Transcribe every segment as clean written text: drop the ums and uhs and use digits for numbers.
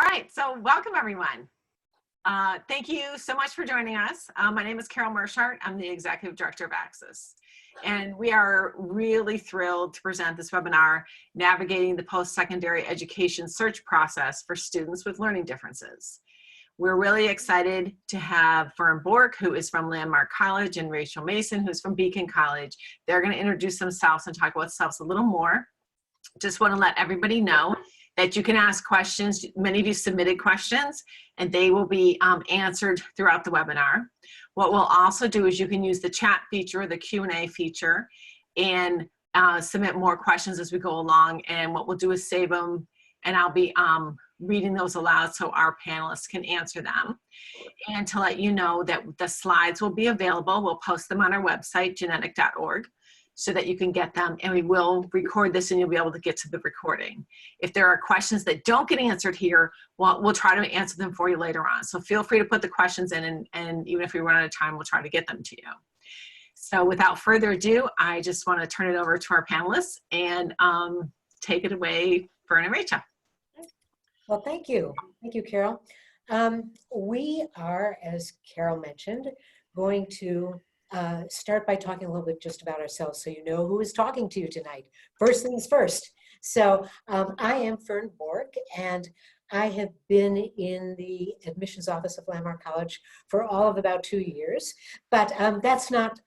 right, so welcome everyone. Thank you so much for joining us. My name is Carol Mershart. I'm the Executive Director of Access. And we are really thrilled to present this webinar, Navigating the Post-Secondary Education Search Process for Students with Learning Differences. We're really excited to have Ferne Bork, who is from Landmark College, and Rachel Masson, who's from Beacon College. They're going to introduce themselves and talk about themselves a little more. Just want to let everybody know that you can ask questions. Many of you submitted questions, and they will be answered throughout the webinar. What we'll also do is you can use the chat feature, the Q&A feature, and submit more questions as we go along. And what we'll do is save them, and I'll be reading those aloud so our panelists can answer them. And to let you know that the slides will be available, we'll post them on our website, genetic.org. so that you can get them, and we will record this and you'll be able to get to the recording. If there are questions that don't get answered here, we'll try to answer them for you later on. So feel free to put the questions in, and even if we run out of time, we'll try to get them to you. So without further ado, I just want to turn it over to our panelists and take it away, Ferne and Rachel. Well, thank you. Thank you, Carol. We are, as Carol mentioned, going to start by talking a little bit just about ourselves so you know who is talking to you tonight. First things first. So I am Ferne Bork, and I have been in the admissions office of Landmark College for all of about 2 years. But that's not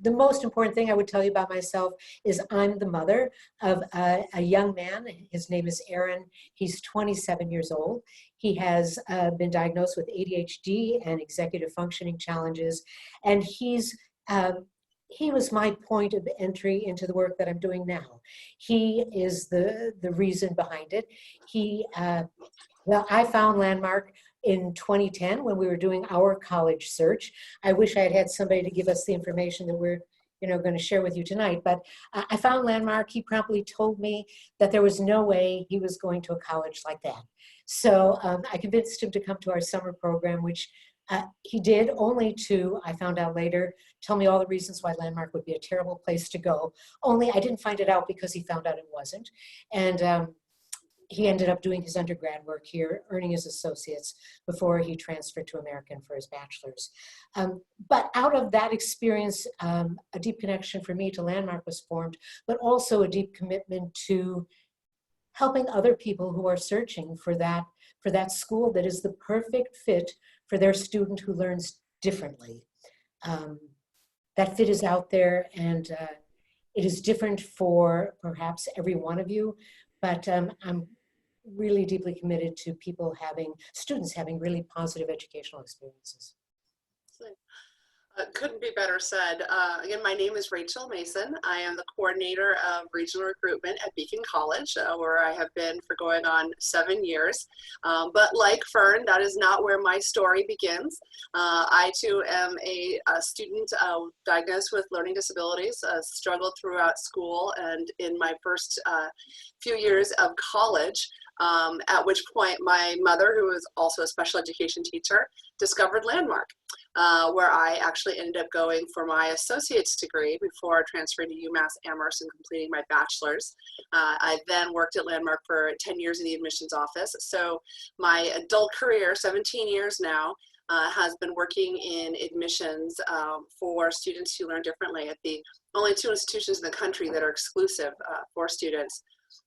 the most important thing I would tell you about myself. Is I'm the mother of a young man. His name is Aaron. He's 27 years old. He has been diagnosed with ADHD and executive functioning challenges, and he was my point of entry into the work that I'm doing now. He is the reason behind it. Well, I found Landmark in 2010 when we were doing our college search. I wish I had had somebody to give us the information that we're going to share with you tonight, but I found Landmark. He promptly told me that there was no way he was going to a college like that. So I convinced him to come to our summer program, which he did, only to, I found out later, tell me all the reasons why Landmark would be a terrible place to go. Only I didn't find it out because he found out it wasn't. And he ended up doing his undergrad work here, earning his associates before he transferred to American for his bachelor's. But out of that experience, a deep connection for me to Landmark was formed, but also a deep commitment to helping other people who are searching for that school that is the perfect fit for their student who learns differently. That fit is out there, and it is different for perhaps every one of you, but I'm really deeply committed to students having really positive educational experiences. Couldn't be better said. Again, my name is Rachel Masson. I am the coordinator of regional recruitment at Beacon College, where I have been for going on 7 years. But like Ferne, that is not where my story begins. I too am a student diagnosed with learning disabilities, struggled throughout school and in my first few years of college. At which point my mother, who was also a special education teacher, discovered Landmark, where I actually ended up going for my associate's degree before transferring to UMass Amherst and completing my bachelor's. I then worked at Landmark for 10 years in the admissions office. So my adult career, 17 years now, has been working in admissions for students who learn differently at the only 2 institutions in the country that are exclusive for students.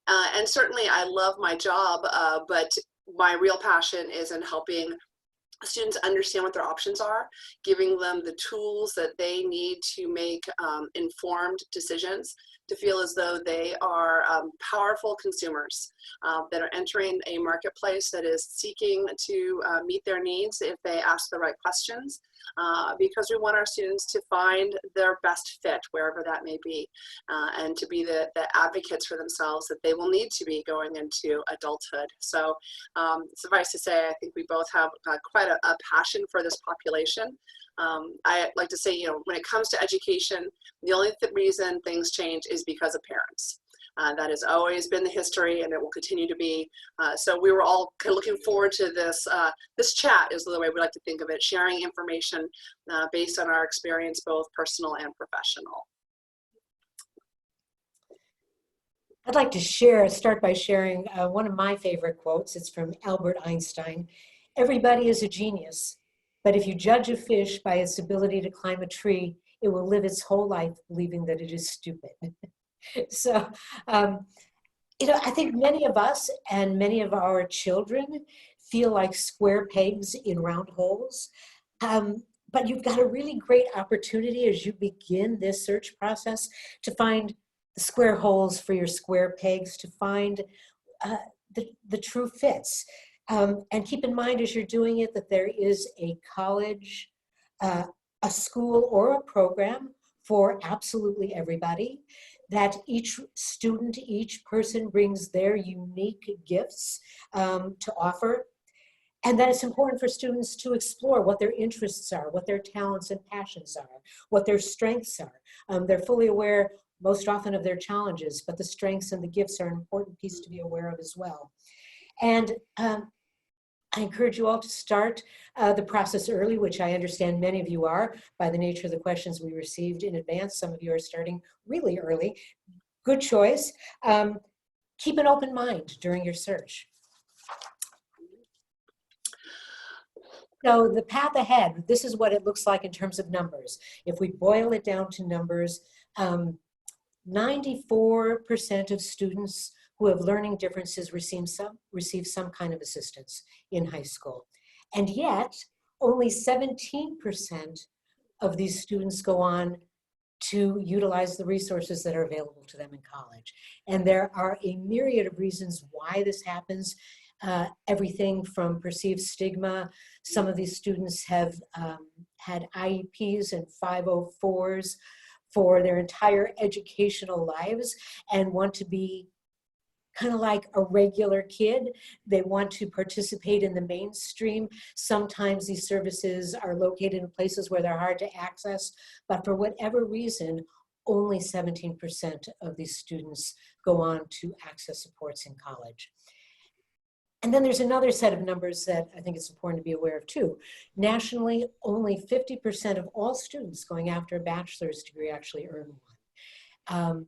And certainly I love my job, but my real passion is in helping students understand what their options are, giving them the tools that they need to make informed decisions, to feel as though they are powerful consumers that are entering a marketplace that is seeking to meet their needs if they ask the right questions, because we want our students to find their best fit wherever that may be, and to be the advocates for themselves that they will need to be going into adulthood. So suffice to say, I think we both have quite a passion for this population. I like to say, when it comes to education, the only reason things change is because of parents. That has always been the history, and it will continue to be. So we were all kind of looking forward to this. This chat is the way we like to think of it, sharing information based on our experience, both personal and professional. I'd like to start by sharing one of my favorite quotes. It's from Albert Einstein. Everybody is a genius, but if you judge a fish by its ability to climb a tree, it will live its whole life believing that it is stupid. So, I think many of us and many of our children feel like square pegs in round holes. But you've got a really great opportunity as you begin this search process to find the square holes for your square pegs, to find uh, the true fits. And keep in mind as you're doing it that there is a college, a school, or a program for absolutely everybody, that each student, each person brings their unique gifts to offer. And that it's important for students to explore what their interests are, what their talents and passions are, what their strengths are. They're fully aware most often of their challenges, but the strengths and the gifts are an important piece to be aware of as well. And I encourage you all to start the process early, which I understand many of you are by the nature of the questions we received in advance. Some of you are starting really early. Good choice. Keep an open mind during your search. So the path ahead, this is what it looks like in terms of numbers. If we boil it down to numbers, 94% of students who have learning differences receive some kind of assistance in high school. And yet, only 17% of these students go on to utilize the resources that are available to them in college. And there are a myriad of reasons why this happens. Everything from perceived stigma. Some of these students have had IEPs and 504s for their entire educational lives and want to be kind of like a regular kid. They want to participate in the mainstream. Sometimes these services are located in places where they're hard to access, but for whatever reason, only 17% of these students go on to access supports in college. And then there's another set of numbers that I think it's important to be aware of too. Nationally, only 50% of all students going after a bachelor's degree actually earn one.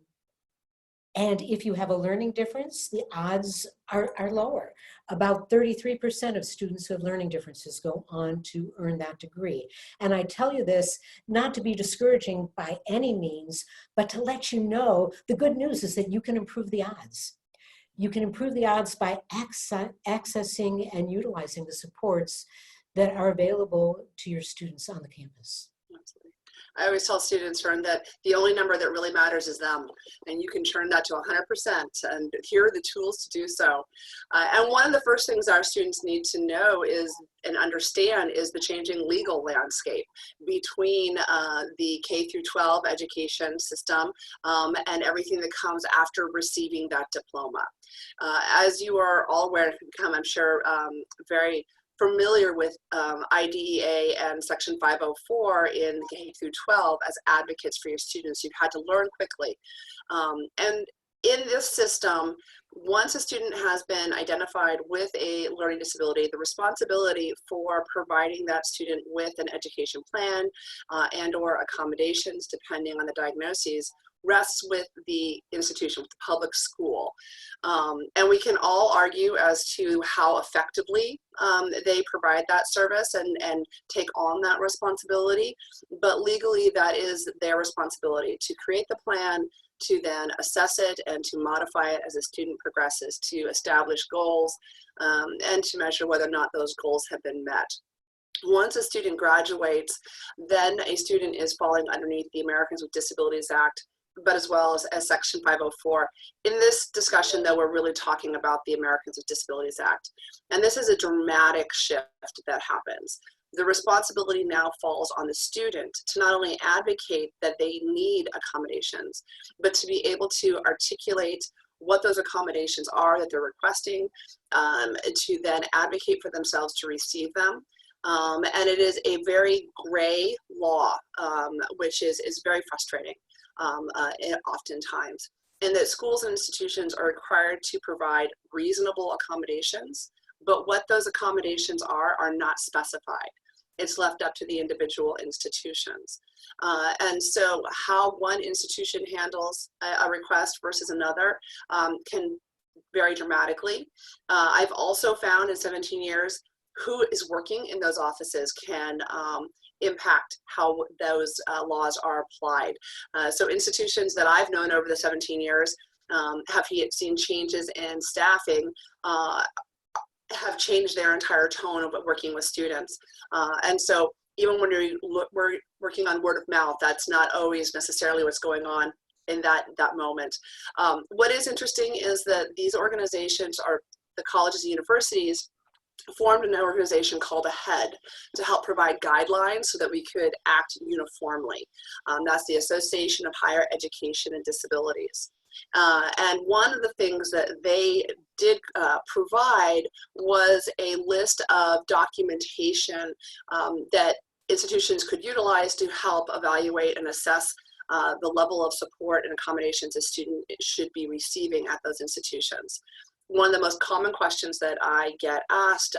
And if you have a learning difference, the odds are lower. About 33% of students who have learning differences go on to earn that degree. And I tell you this not to be discouraging by any means, but to let you know the good news is that you can improve the odds. You can improve the odds by accessing and utilizing the supports that are available to your students on the campus. Absolutely. I always tell students, Fern, that the only number that really matters is them, and you can turn that to 100%, and here are the tools to do so. And one of the first things our students need to know is and understand is the changing legal landscape between the K through 12 education system and everything that comes after receiving that diploma. As you are all aware, I'm sure very familiar with IDEA and Section 504 in K through 12 as advocates for your students. You've had to learn quickly. And in this system, once a student has been identified with a learning disability, the responsibility for providing that student with an education plan and or accommodations, depending on the diagnoses, rests with the institution, with the public school. And we can all argue as to how effectively they provide that service and take on that responsibility, but legally that is their responsibility to create the plan, to then assess it and to modify it as a student progresses, to establish goals and to measure whether or not those goals have been met. Once a student graduates, then a student is falling underneath the Americans with Disabilities Act, but as well as Section 504. In this discussion, though, we're really talking about the Americans with Disabilities Act. And this is a dramatic shift that happens. The responsibility now falls on the student to not only advocate that they need accommodations, but to be able to articulate what those accommodations are that they're requesting, to then advocate for themselves to receive them. And it is a very gray law, which is very frustrating oftentimes. And that schools and institutions are required to provide reasonable accommodations, but what those accommodations are not specified. It's left up to the individual institutions. And so how one institution handles a request versus another can vary dramatically. I've also found in 17 years who is working in those offices can impact how those laws are applied. So institutions that I've known over the 17 years have seen changes in staffing have changed their entire tone of working with students. And so even when we're working on word of mouth, that's not always necessarily what's going on in that moment. What is interesting is that these organizations are the colleges and universities formed an organization called AHEAD to help provide guidelines so that we could act uniformly. That's the Association of Higher Education and Disabilities. And one of the things that they did provide was a list of documentation that institutions could utilize to help evaluate and assess the level of support and accommodations a student should be receiving at those institutions. One of the most common questions that I get asked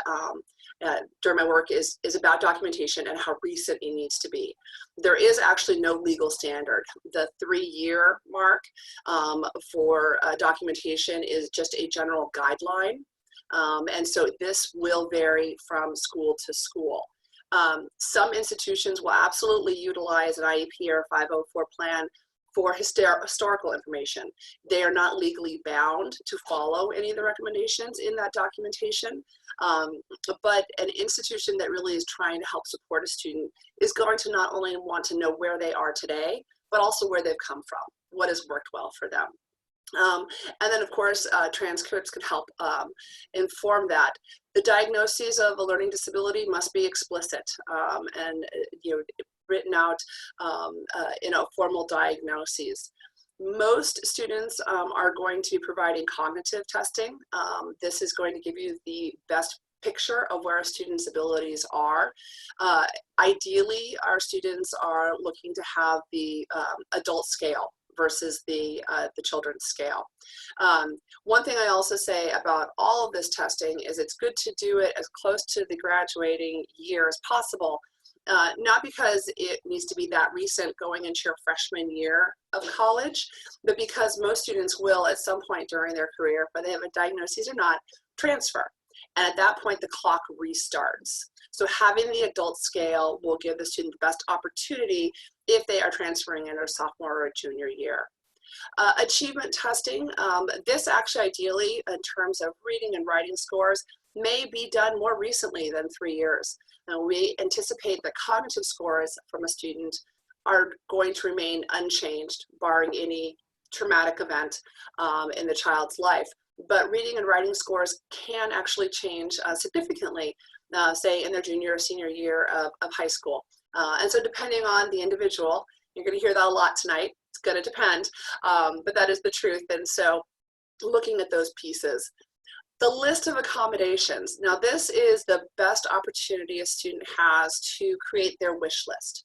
during my work is about documentation and how recent it needs to be. There is actually no legal standard. The 3-year mark for documentation is just a general guideline. And so this will vary from school to school. Some institutions will absolutely utilize an IEP or 504 plan for historical information. They are not legally bound to follow any of the recommendations in that documentation, but an institution that really is trying to help support a student is going to not only want to know where they are today, but also where they've come from, what has worked well for them. And then of course, transcripts can help inform that. The diagnoses of a learning disability must be explicit and written out in a formal diagnoses. Most students are going to be providing cognitive testing. This is going to give you the best picture of where a student's abilities are. Ideally, our students are looking to have the adult scale versus the children's scale. One thing I also say about all of this testing is it's good to do it as close to the graduating year as possible, not because it needs to be that recent going into your freshman year of college, but because most students will at some point during their career, whether they have a diagnosis or not, transfer. And at that point, the clock restarts. So having the adult scale will give the student the best opportunity if they are transferring in their sophomore or junior year. Achievement testing, this actually ideally in terms of reading and writing scores may be done more recently than 3 years. We anticipate that cognitive scores from a student are going to remain unchanged, barring any traumatic event in the child's life. But reading and writing scores can actually change significantly, say in their junior or senior year of high school. And so depending on the individual, you're going to hear that a lot tonight, it's going to depend, but that is the truth. And so looking at those pieces. The list of accommodations. Now this is the best opportunity a student has to create their wish list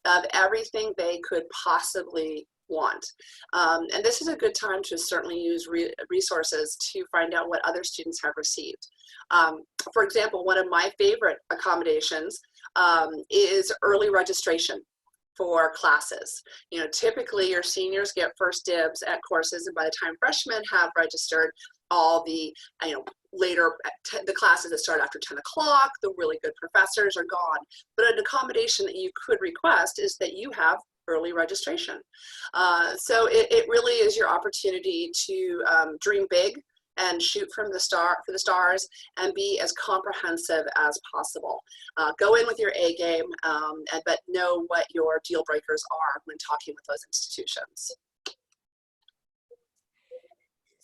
of everything they could possibly want. And this is a good time to certainly use resources to find out what other students have received. For example, one of my favorite accommodations is early registration for classes. Typically your seniors get first dibs at courses, and by the time freshmen have registered, all the later the classes that start after 10 o'clock, the really good professors are gone. But an accommodation that you could request is that you have early registration. So it really is your opportunity to dream big and shoot for the stars and be as comprehensive as possible. Go in with your A game, but know what your deal breakers are when talking with those institutions.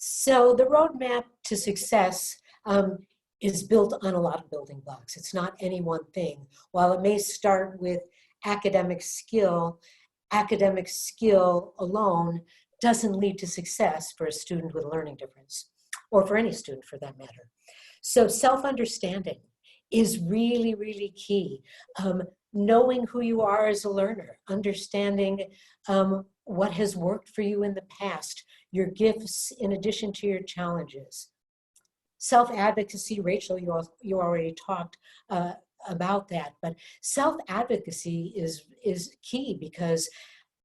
So the roadmap to success is built on a lot of building blocks. It's not any one thing. While it may start with academic skill alone doesn't lead to success for a student with a learning difference, or for any student for that matter. So self-understanding is really, really key. Knowing who you are as a learner, understanding what has worked for you in the past, your gifts in addition to your challenges. Self-advocacy, Rachel, you already talked about that. But self-advocacy is key, because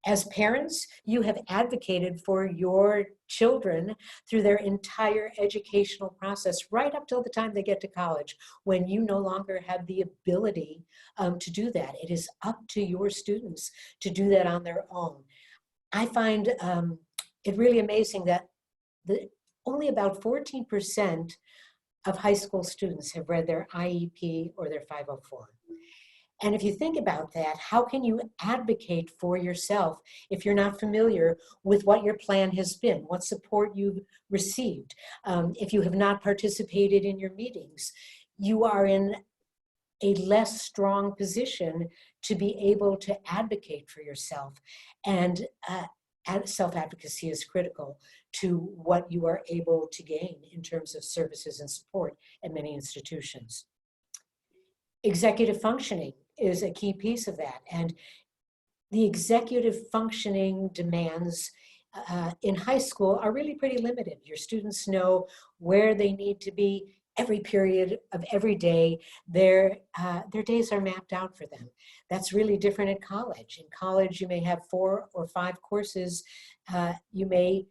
as parents, you have advocated for your children through their entire educational process, right up till the time they get to college, when you no longer have the ability to do that. It is up to your students to do that on their own. I find it really amazing that only about 14% of high school students have read their IEP or their 504. And if you think about that, how can you advocate for yourself if you're not familiar with what your plan has been, what support you've received? If you have not participated in your meetings, you are in a less strong position to be able to advocate for yourself. And self-advocacy is critical to what you are able to gain in terms of services and support at many institutions. Executive functioning is a key piece of that. And the executive functioning demands in high school are really pretty limited. Your students know where they need to be every period of every day. Their days are mapped out for them. That's really different in college. In college, you may have 4 or 5 courses. You may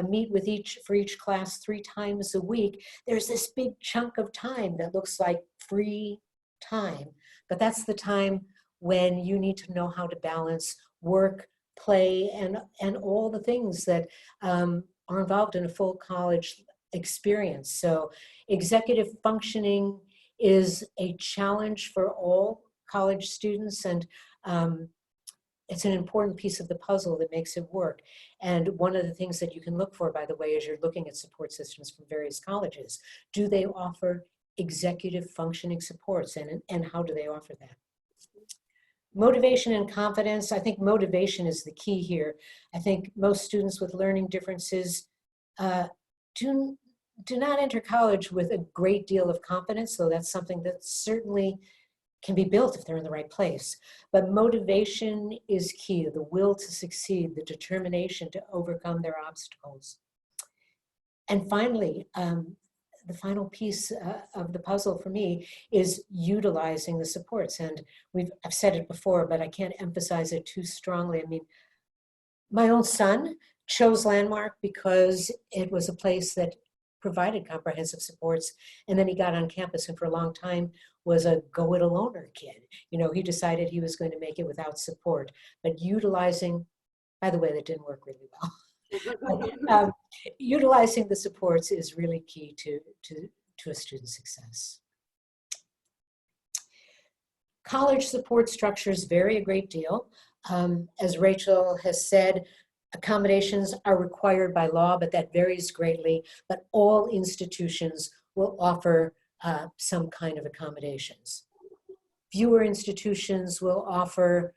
meet with for each class 3 times a week. There's this big chunk of time that looks like free time, but that's the time when you need to know how to balance work, play, and all the things that are involved in a full college experience. So executive functioning is a challenge for all college students, and it's an important piece of the puzzle that makes it work. And one of the things that you can look for, by the way, as you're looking at support systems from various colleges, do they offer executive functioning supports, and how do they offer that? Motivation and confidence. I think motivation is the key here. I think most students with learning differences do not enter college with a great deal of confidence, so that's something that certainly can be built if they're in the right place. But motivation is key, the will to succeed, the determination to overcome their obstacles. And finally, the final piece of the puzzle for me is utilizing the supports. And I've said it before, but I can't emphasize it too strongly. I mean, my own son chose Landmark because it was a place that provided comprehensive supports. And then he got on campus and for a long time was a go-it-aloner kid. You know, he decided he was going to make it without support. But utilizing, by the way, that didn't work really well. Utilizing the supports is really key to a student's success. College support structures vary a great deal. As Rachel has said, accommodations are required by law, but that varies greatly. But all institutions will offer some kind of accommodations. Fewer institutions will offer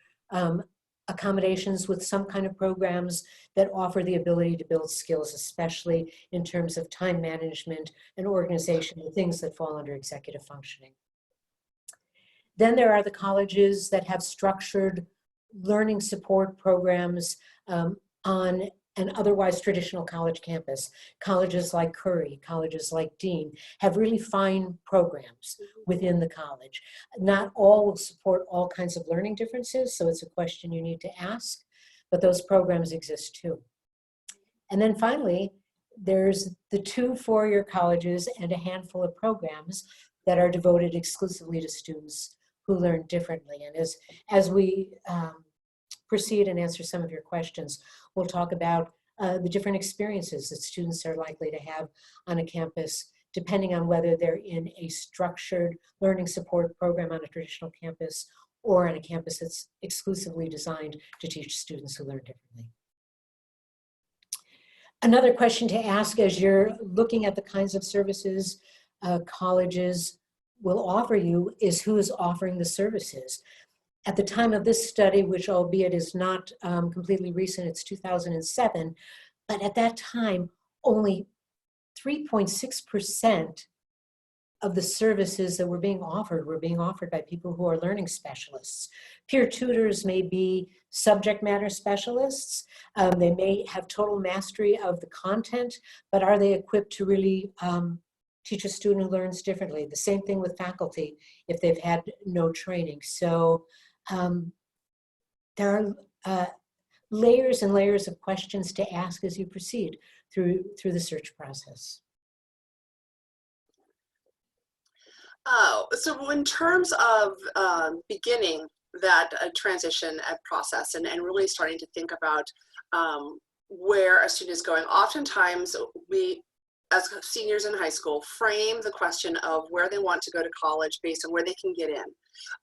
accommodations with some kind of programs that offer the ability to build skills, especially in terms of time management and organization, the things that fall under executive functioning. Then there are the colleges that have structured learning support programs on an otherwise traditional college campus. Colleges like Curry, colleges like Dean have really fine programs within the college. Not all will support all kinds of learning differences, so it's a question you need to ask, but those programs exist too. And then finally, there's the 2 four-year colleges and a handful of programs that are devoted exclusively to students who learn differently. And as we proceed and answer some of your questions, we'll talk about the different experiences that students are likely to have on a campus, depending on whether they're in a structured learning support program on a traditional campus or on a campus that's exclusively designed to teach students who learn differently. Another question to ask as you're looking at the kinds of services colleges will offer you is who is offering the services. At the time of this study, which albeit is not completely recent, it's 2007, but at that time, only 3.6% of the services that were being offered by people who are learning specialists. Peer tutors may be subject matter specialists. They may have total mastery of the content, but are they equipped to really teach a student who learns differently. The same thing with faculty if they've had no training. So there are layers and layers of questions to ask as you proceed through the search process. So in terms of beginning that transition process and really starting to think about where a student is going, oftentimes we, as seniors in high school, frame the question of where they want to go to college based on where they can get in.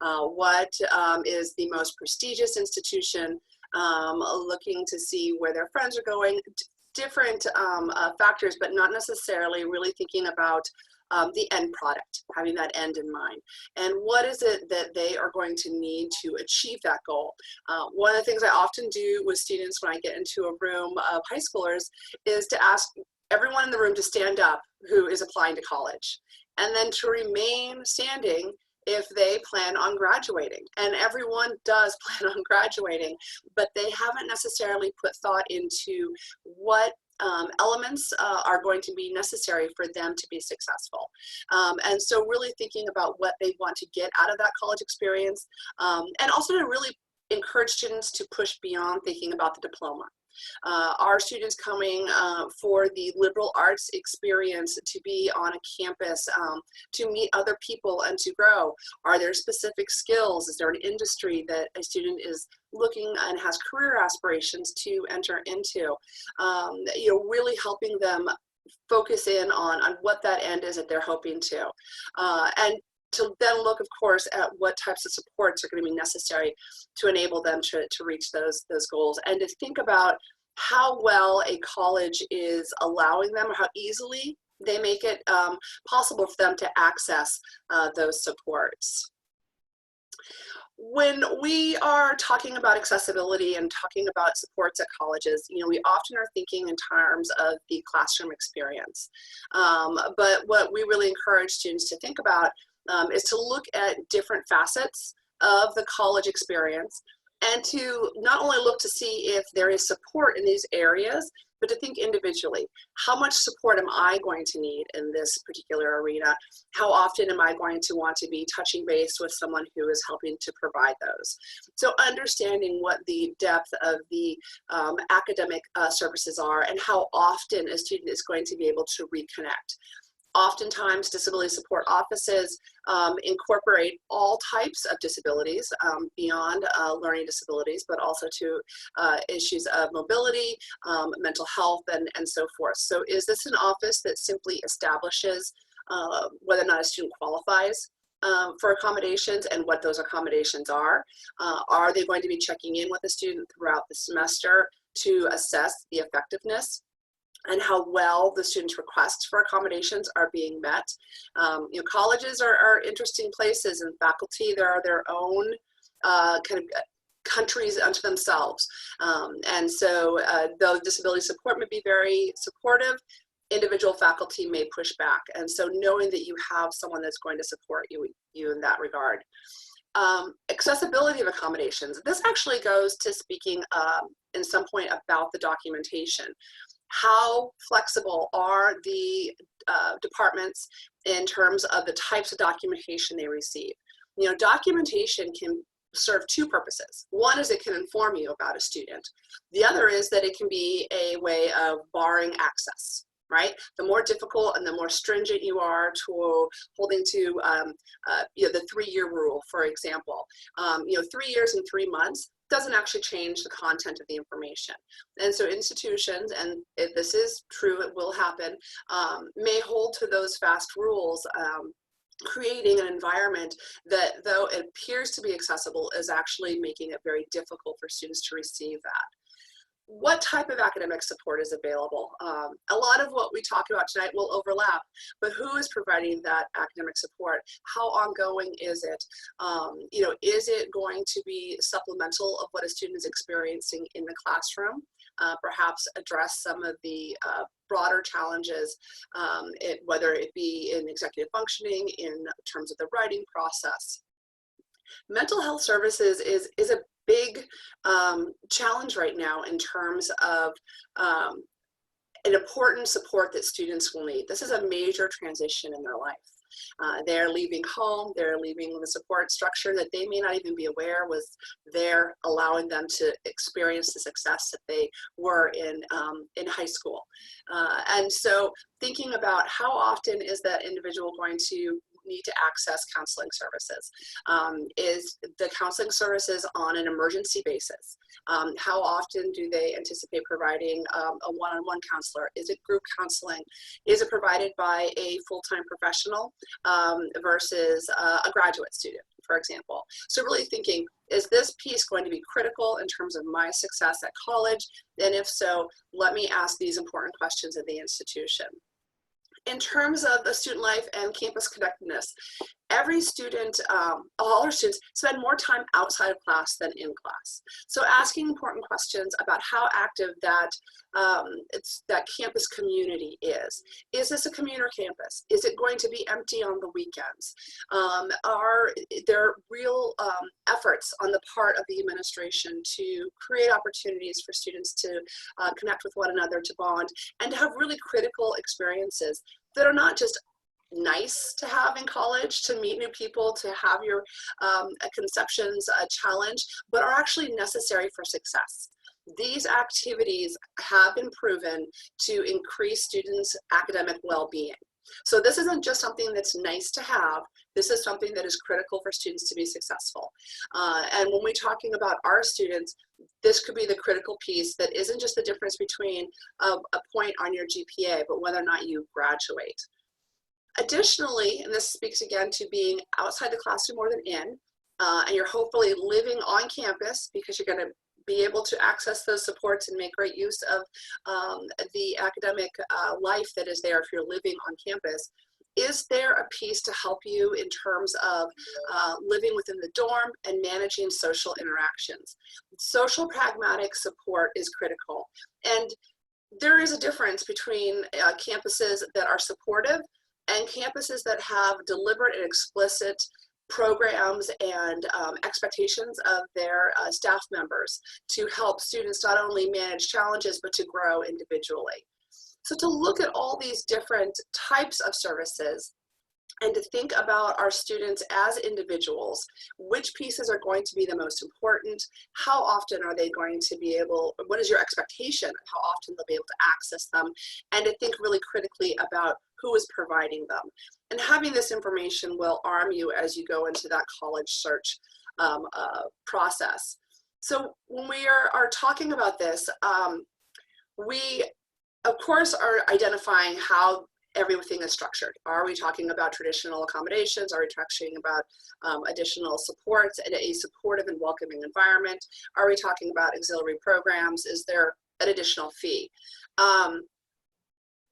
What is the most prestigious institution, looking to see where their friends are going, different factors, but not necessarily really thinking about the end product, having that end in mind. And what is it that they are going to need to achieve that goal? One of the things I often do with students when I get into a room of high schoolers is to ask everyone in the room to stand up who is applying to college, and then to remain standing if they plan on graduating. And everyone does plan on graduating, but they haven't necessarily put thought into what elements are going to be necessary for them to be successful. And so really thinking about what they want to get out of that college experience, and also to really encourage students to push beyond thinking about the diploma. Are students coming for the liberal arts experience, to be on a campus, to meet other people and to grow? Are there specific skills? Is there an industry that a student is looking and has career aspirations to enter into? You know, really helping them focus in on what that end is that they're hoping to. And to then look, of course, at what types of supports are going to be necessary to enable them to reach those goals, and to think about how well a college is allowing them, or how easily they make it possible for them to access those supports. When we are talking about accessibility and talking about supports at colleges, you know, we often are thinking in terms of the classroom experience. But what we really encourage students to think about is to look at different facets of the college experience, and to not only look to see if there is support in these areas, but to think individually. How much support am I going to need in this particular arena? How often am I going to want to be touching base with someone who is helping to provide those? So understanding what the depth of the academic services are, and how often a student is going to be able to reconnect. Oftentimes, disability support offices incorporate all types of disabilities beyond learning disabilities, but also to issues of mobility, mental health, and so forth. So is this an office that simply establishes whether or not a student qualifies for accommodations and what those accommodations are? Are they going to be checking in with a student throughout the semester to assess the effectiveness and how well the students' requests for accommodations are being met? You know, colleges are interesting places, and faculty, there are their own kind of countries unto themselves. And so though disability support may be very supportive, individual faculty may push back. And so knowing that you have someone that's going to support you in that regard. Accessibility of accommodations. This actually goes to speaking in some point about the documentation. How flexible are the departments in terms of the types of documentation they receive? You know, documentation can serve two purposes. One is it can inform you about a student. The other is that it can be a way of barring access, right? The more difficult and the more stringent you are to holding to you know, the 3-year rule, for example. You know, 3 years and 3 months doesn't actually change the content of the information. And so institutions, and if this is true, it will happen, may hold to those fast rules, creating an environment that, though it appears to be accessible, is actually making it very difficult for students to receive that. What type of academic support is available? A lot of what we talk about tonight will overlap, but who is providing that academic support? How ongoing is it? You know, is it going to be supplemental of what a student is experiencing in the classroom? Perhaps address some of the broader challenges, whether it be in executive functioning, in terms of the writing process. Mental health services is a big challenge right now in terms of an important support that students will need. This is a major transition in their life. They're leaving home, they're leaving the support structure that they may not even be aware was there, allowing them to experience the success that they were in high school. And so thinking about how often is that individual going to need to access counseling services? Is the counseling services on an emergency basis? How often do they anticipate providing a one-on-one counselor? Is it group counseling? Is it provided by a full-time professional versus a graduate student, for example? So really thinking, is this piece going to be critical in terms of my success at college? And if so, let me ask these important questions at the institution. In terms of the student life and campus connectedness, every student, all our students spend more time outside of class than in class. So asking important questions about how active that campus community is. Is this a commuter campus? Is it going to be empty on the weekends? Are there real efforts on the part of the administration to create opportunities for students to connect with one another, to bond, and to have really critical experiences that are not just nice to have in college, to meet new people, to have your conceptions challenged, but are actually necessary for success. These activities have been proven to increase students' academic well-being. So this isn't just something that's nice to have, this is something that is critical for students to be successful. And when we're talking about our students, this could be the critical piece that isn't just the difference between a point on your GPA, but whether or not you graduate. Additionally, and this speaks again to being outside the classroom more than in, and you're hopefully living on campus because you're going to be able to access those supports and make great use of the academic life that is there if you're living on campus. Is there a piece to help you in terms of living within the dorm and managing social interactions? Social pragmatic support is critical. And there is a difference between campuses that are supportive and campuses that have deliberate and explicit programs and expectations of their staff members to help students not only manage challenges, but to grow individually. So to look at all these different types of services and to think about our students as individuals, which pieces are going to be the most important, how often are they going to be able, what is your expectation of how often they'll be able to access them, and to think really critically about who is providing them. And having this information will arm you as you go into that college search process. So when we are talking about this, we of course are identifying how everything is structured. Are we talking about traditional accommodations? Are we talking about additional supports and a supportive and welcoming environment? Are we talking about auxiliary programs? Is there an additional fee?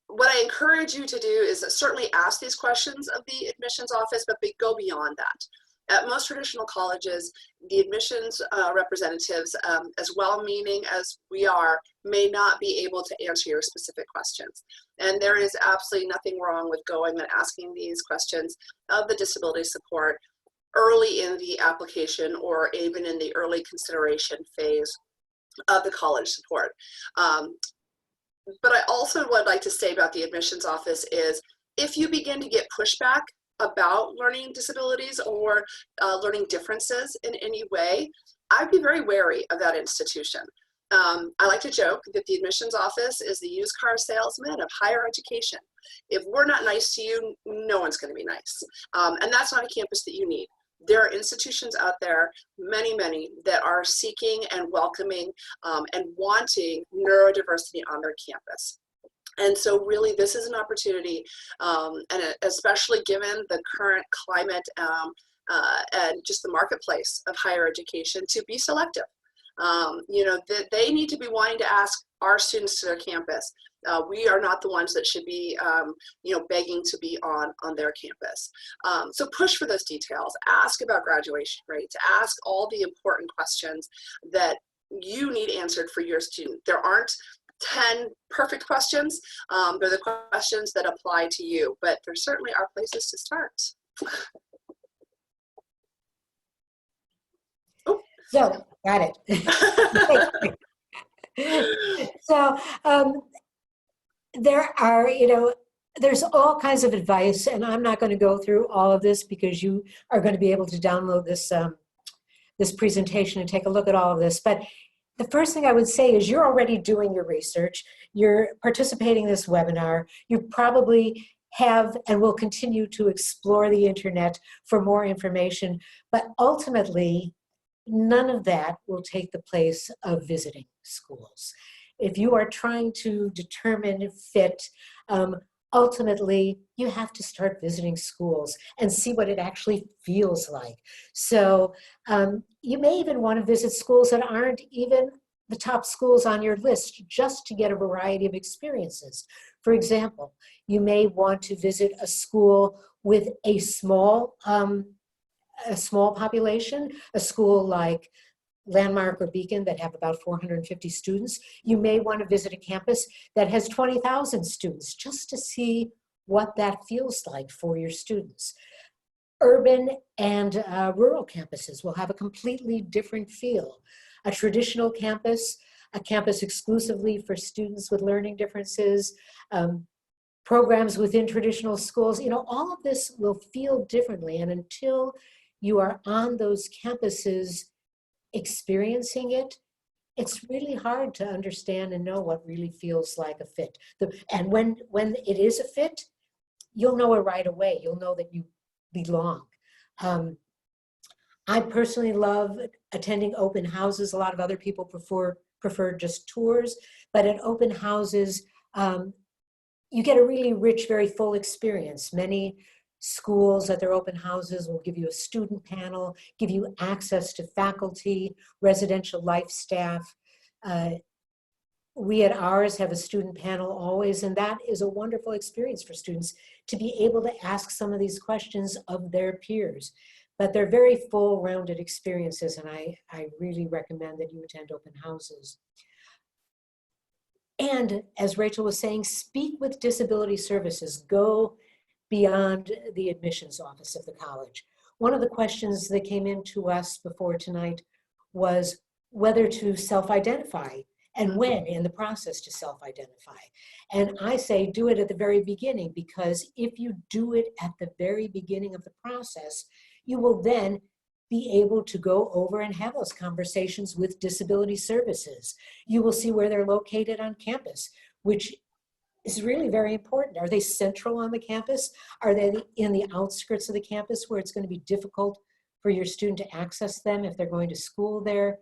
What I encourage you to do is certainly ask these questions of the admissions office, but go beyond that. At most traditional colleges, the admissions representatives, as well-meaning as we are, may not be able to answer your specific questions. And there is absolutely nothing wrong with going and asking these questions of the disability support early in the application or even in the early consideration phase of the college support. But I also would like to say about the admissions office is if you begin to get pushback about learning disabilities or learning differences in any way, I'd be very wary of that institution. I like to joke that the admissions office is the used car salesman of higher education. If we're not nice to you, no one's going to be nice. And that's not a campus that you need. There are institutions out there, many, many, that are seeking and welcoming and wanting neurodiversity on their campus. And so really this is an opportunity, and especially given the current climate and just the marketplace of higher education, to be selective. You know, they need to be wanting to ask our students to their campus. We are not the ones that should be, you know, begging to be on their campus. So push for those details. Ask about graduation rates. Ask all the important questions that you need answered for your student. There aren't 10 perfect questions. They're the questions that apply to you, but there certainly are places to start. So, got it. So, there are, there's all kinds of advice, and I'm not going to go through all of this because you are going to be able to download this this presentation and take a look at all of this. But the first thing I would say is you're already doing your research. You're participating in this webinar. You probably have and will continue to explore the internet for more information. But ultimately, none of that will take the place of visiting schools. If you are trying to determine fit, ultimately, you have to start visiting schools and see what it actually feels like. So you may even want to visit schools that aren't even the top schools on your list just to get a variety of experiences. For example, you may want to visit a school with a small population, a school like Landmark or Beacon that have about 450 students. You may want to visit a campus that has 20,000 students just to see what that feels like for your students. Urban and rural campuses will have a completely different feel. A traditional campus, a campus exclusively for students with learning differences, programs within traditional schools, all of this will feel differently. And until you are on those campuses experiencing it, it's really hard to understand and know what really feels like a fit. And when it is a fit, you'll know it right away. You'll know that you belong. I personally love attending open houses. A lot of other people prefer just tours, but at open houses, you get a really rich, very full experience. Many schools at their open houses will give you a student panel, give you access to faculty, residential life staff. We at ours have a student panel always, and that is a wonderful experience for students to be able to ask some of these questions of their peers. But they're very full, rounded experiences, and I really recommend that you attend open houses. And as Rachel was saying, speak with disability services. Go beyond the admissions office of the college. One of the questions that came in to us before tonight was whether to self-identify and when in the process to self-identify. And I say do it at the very beginning, because if you do it at the very beginning of the process, you will then be able to go over and have those conversations with disability services. You will see where they're located on campus, which is really very important. Are they central on the campus? Are they in the outskirts of the campus where it's going to be difficult for your student to access them if they're going to school there?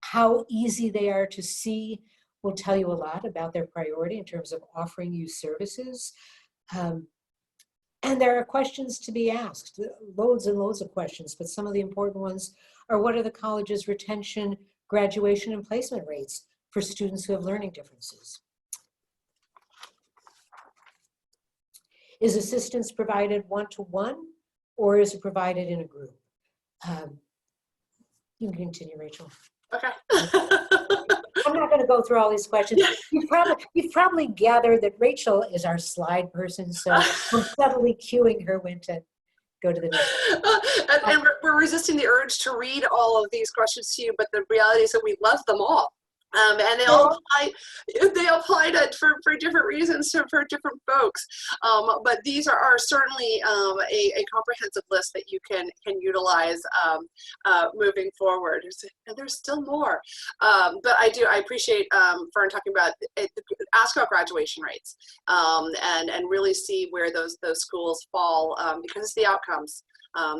How easy they are to see will tell you a lot about their priority in terms of offering you services. And there are questions to be asked, loads and loads of questions, but some of the important ones are: what are the college's retention, graduation, and placement rates for students who have learning differences? Is assistance provided one-to-one, or is it provided in a group? You can continue, Rachel. Okay. I'm not going to go through all these questions. You've probably gathered that Rachel is our slide person, so I'm subtly cueing her when to go to the next. And we're resisting the urge to read all of these questions to you, but the reality is that we love them all. And they all apply for different reasons for different folks. But these are certainly a comprehensive list that you can utilize moving forward. And there's still more. But I appreciate Ferne talking about ask about graduation rates and really see where those schools fall, because it's the outcomes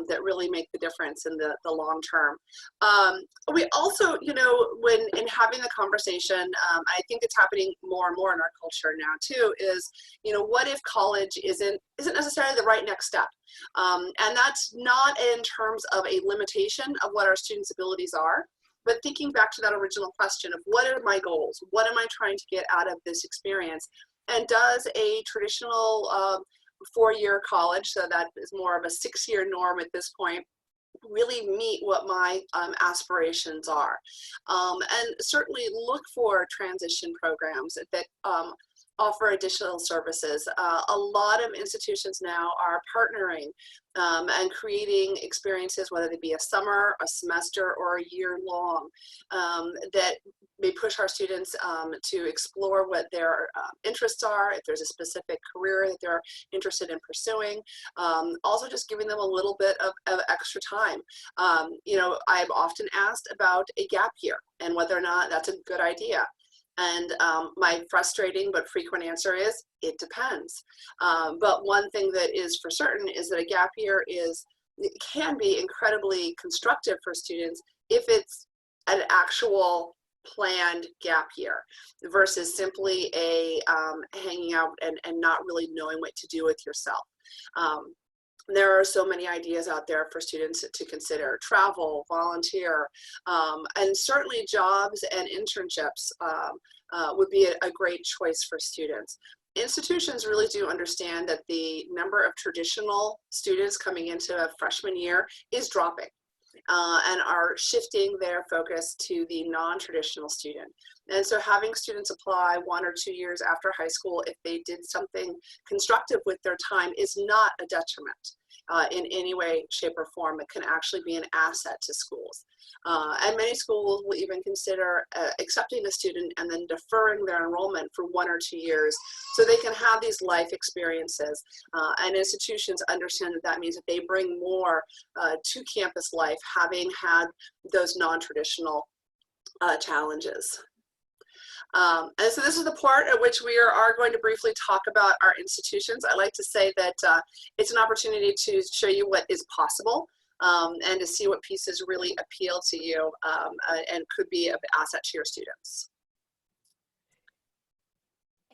that really make the difference in the long term. We also, when in having the conversation, I think it's happening more and more in our culture now too, is, what if college isn't necessarily the right next step? And that's not in terms of a limitation of what our students' abilities are, but thinking back to that original question of what are my goals? What am I trying to get out of this experience? And does a traditional 4-year college, so that is more of a 6-year norm at this point, really meet what my aspirations are? And certainly look for transition programs that offer additional services. A lot of institutions now are partnering and creating experiences, whether they be a summer, a semester, or a year long, that may push our students to explore what their interests are, if there's a specific career that they're interested in pursuing. Also just giving them a little bit of extra time. You know, I'm often asked about a gap year and whether or not that's a good idea. And my frustrating but frequent answer is, it depends. But one thing that is for certain is that a gap year can be incredibly constructive for students if it's an actual planned gap year versus simply a hanging out and not really knowing what to do with yourself. There are so many ideas out there for students to consider: travel, volunteer, and certainly jobs and internships would be a great choice for students. Institutions really do understand that the number of traditional students coming into a freshman year is dropping. And are shifting their focus to the non-traditional student. And so having students apply 1 or 2 years after high school, if they did something constructive with their time, is not a detriment in any way, shape, or form. It can actually be an asset to schools. And many schools will even consider accepting a student and then deferring their enrollment for 1 or 2 years so they can have these life experiences. And institutions understand that that means that they bring more to campus life, having had those non-traditional challenges. And so this is the part at which we are going to briefly talk about our institutions. I like to say that it's an opportunity to show you what is possible and to see what pieces really appeal to you and could be an asset to your students.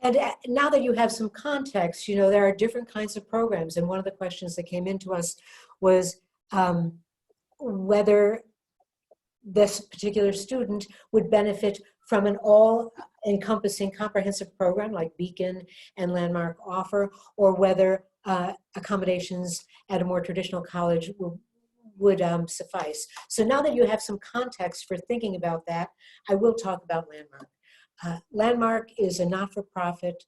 And now that you have some context, you know, there are different kinds of programs. And one of the questions that came into us was whether this particular student would benefit from an all-encompassing comprehensive program like Beacon and Landmark offer, or whether accommodations at a more traditional college would suffice. So now that you have some context for thinking about that, I will talk about Landmark. Landmark is a not-for-profit,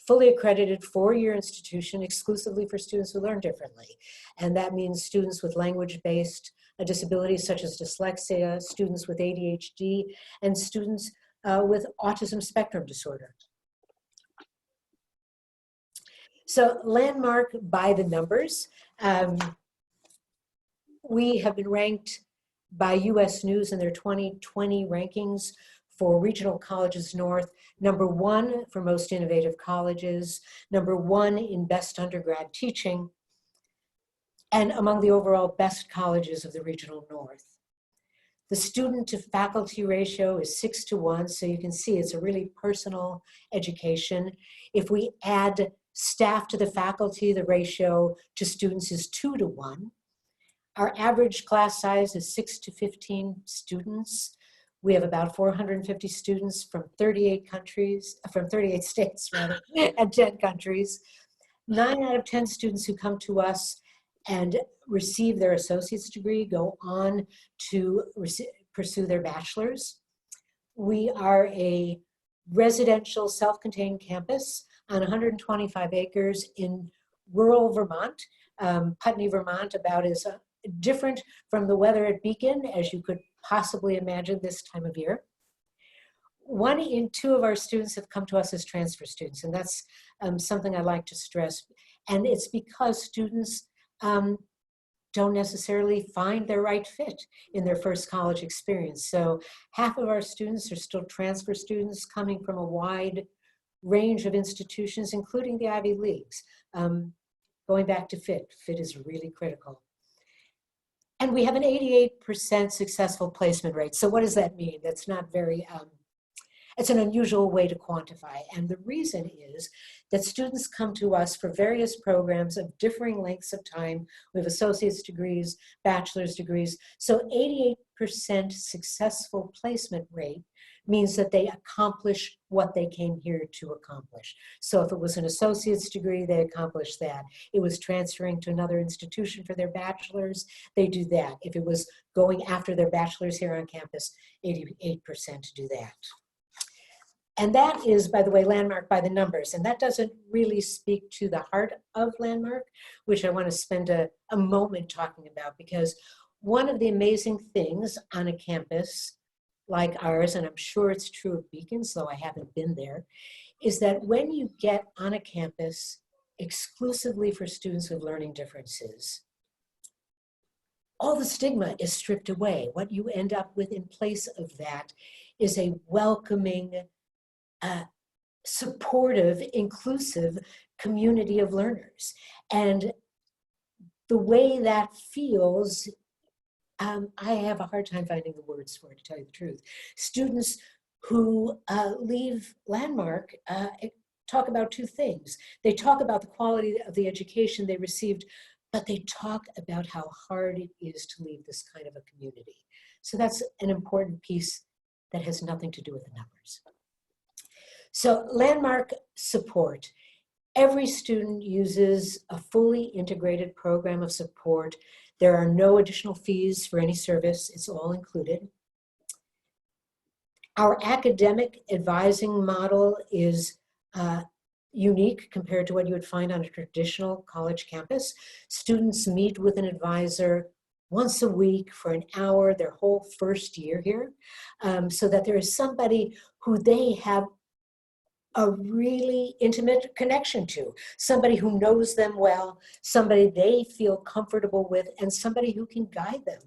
fully accredited 4-year institution exclusively for students who learn differently. And that means students with language-based disabilities such as dyslexia, students with ADHD, and students with autism spectrum disorder. So Landmark by the numbers. We have been ranked by US News in their 2020 rankings for Regional Colleges North, #1 for most innovative colleges, #1 in best undergrad teaching, and among the overall best colleges of the Regional North. The student to faculty ratio is 6:1, so you can see it's a really personal education. If we add staff to the faculty, the ratio to students is 2:1. Our average class size is 6 to 15 students. We have about 450 students from 38 countries, from 38 states rather, and 10 countries. 9 out of 10 students who come to us and receive their associate's degree go on to pursue their bachelor's. We are a residential self-contained campus on 125 acres in rural Vermont, Putney, Vermont, about as different from the weather at Beacon as you could possibly imagine this time of year. 1 in 2 of our students have come to us as transfer students, and that's something I like to stress. And it's because students don't necessarily find their right fit in their first college experience. So half of our students are still transfer students coming from a wide range of institutions, including the Ivy Leagues. Going back to fit is really critical. And we have an 88% successful placement rate. So what does that mean? That's not very, it's an unusual way to quantify. And the reason is that students come to us for various programs of differing lengths of time. We have associate's degrees, bachelor's degrees. So 88% successful placement rate means that they accomplish what they came here to accomplish. So if it was an associate's degree, they accomplish that. It was transferring to another institution for their bachelor's, they do that. If it was going after their bachelor's here on campus, 88% do that. And that is, by the way, Landmark by the numbers. And that doesn't really speak to the heart of Landmark, which I want to spend a moment talking about, because one of the amazing things on a campus like ours, and I'm sure it's true of Beacons, though I haven't been there, is that when you get on a campus exclusively for students with learning differences, all the stigma is stripped away. What you end up with in place of that is a welcoming, supportive, inclusive community of learners. And the way that feels, I have a hard time finding the words for it, to tell you the truth. Students who leave Landmark talk about two things. They talk about the quality of the education they received, but they talk about how hard it is to leave this kind of a community. So that's an important piece that has nothing to do with the numbers. So Landmark support. Every student uses a fully integrated program of support. There are no additional fees for any service. It's all included. Our academic advising model is unique compared to what you would find on a traditional college campus. Students meet with an advisor once a week for an hour their whole first year here, so that there is somebody who they have a really intimate connection to, somebody who knows them well, somebody they feel comfortable with, and somebody who can guide them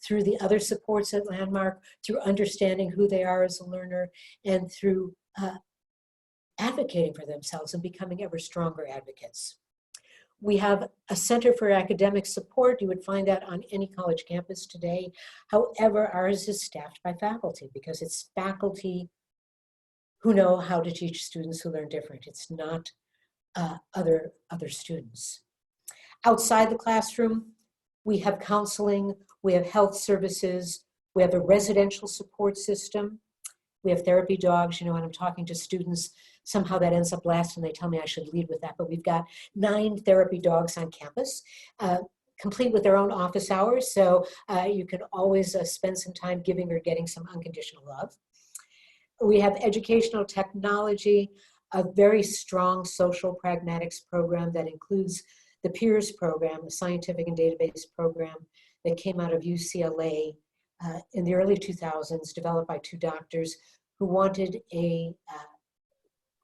through the other supports at Landmark, through understanding who they are as a learner, and through advocating for themselves and becoming ever stronger advocates. We have a Center for Academic Support. You would find that on any college campus today. However, ours is staffed by faculty because it's faculty who know how to teach students who learn different. It's not other students. Outside the classroom, we have counseling, we have health services, we have a residential support system, we have therapy dogs. You know, when I'm talking to students, somehow that ends up last and they tell me I should lead with that, but we've got 9 therapy dogs on campus, complete with their own office hours, so you can always spend some time giving or getting some unconditional love. We have educational technology, a very strong social pragmatics program that includes the PEERS program, a scientific and database program that came out of UCLA in the early 2000s, developed by 2 doctors who wanted a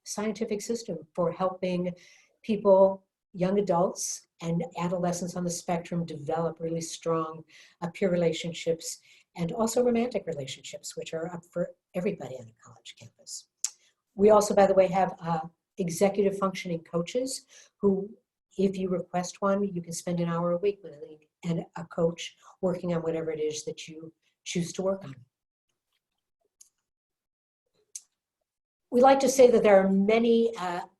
scientific system for helping people, young adults and adolescents on the spectrum, develop really strong peer relationships and also romantic relationships, which are up for everybody on a college campus. We also, by the way, have executive functioning coaches who, if you request one, you can spend an hour a week with a coach working on whatever it is that you choose to work on. We like to say that there are many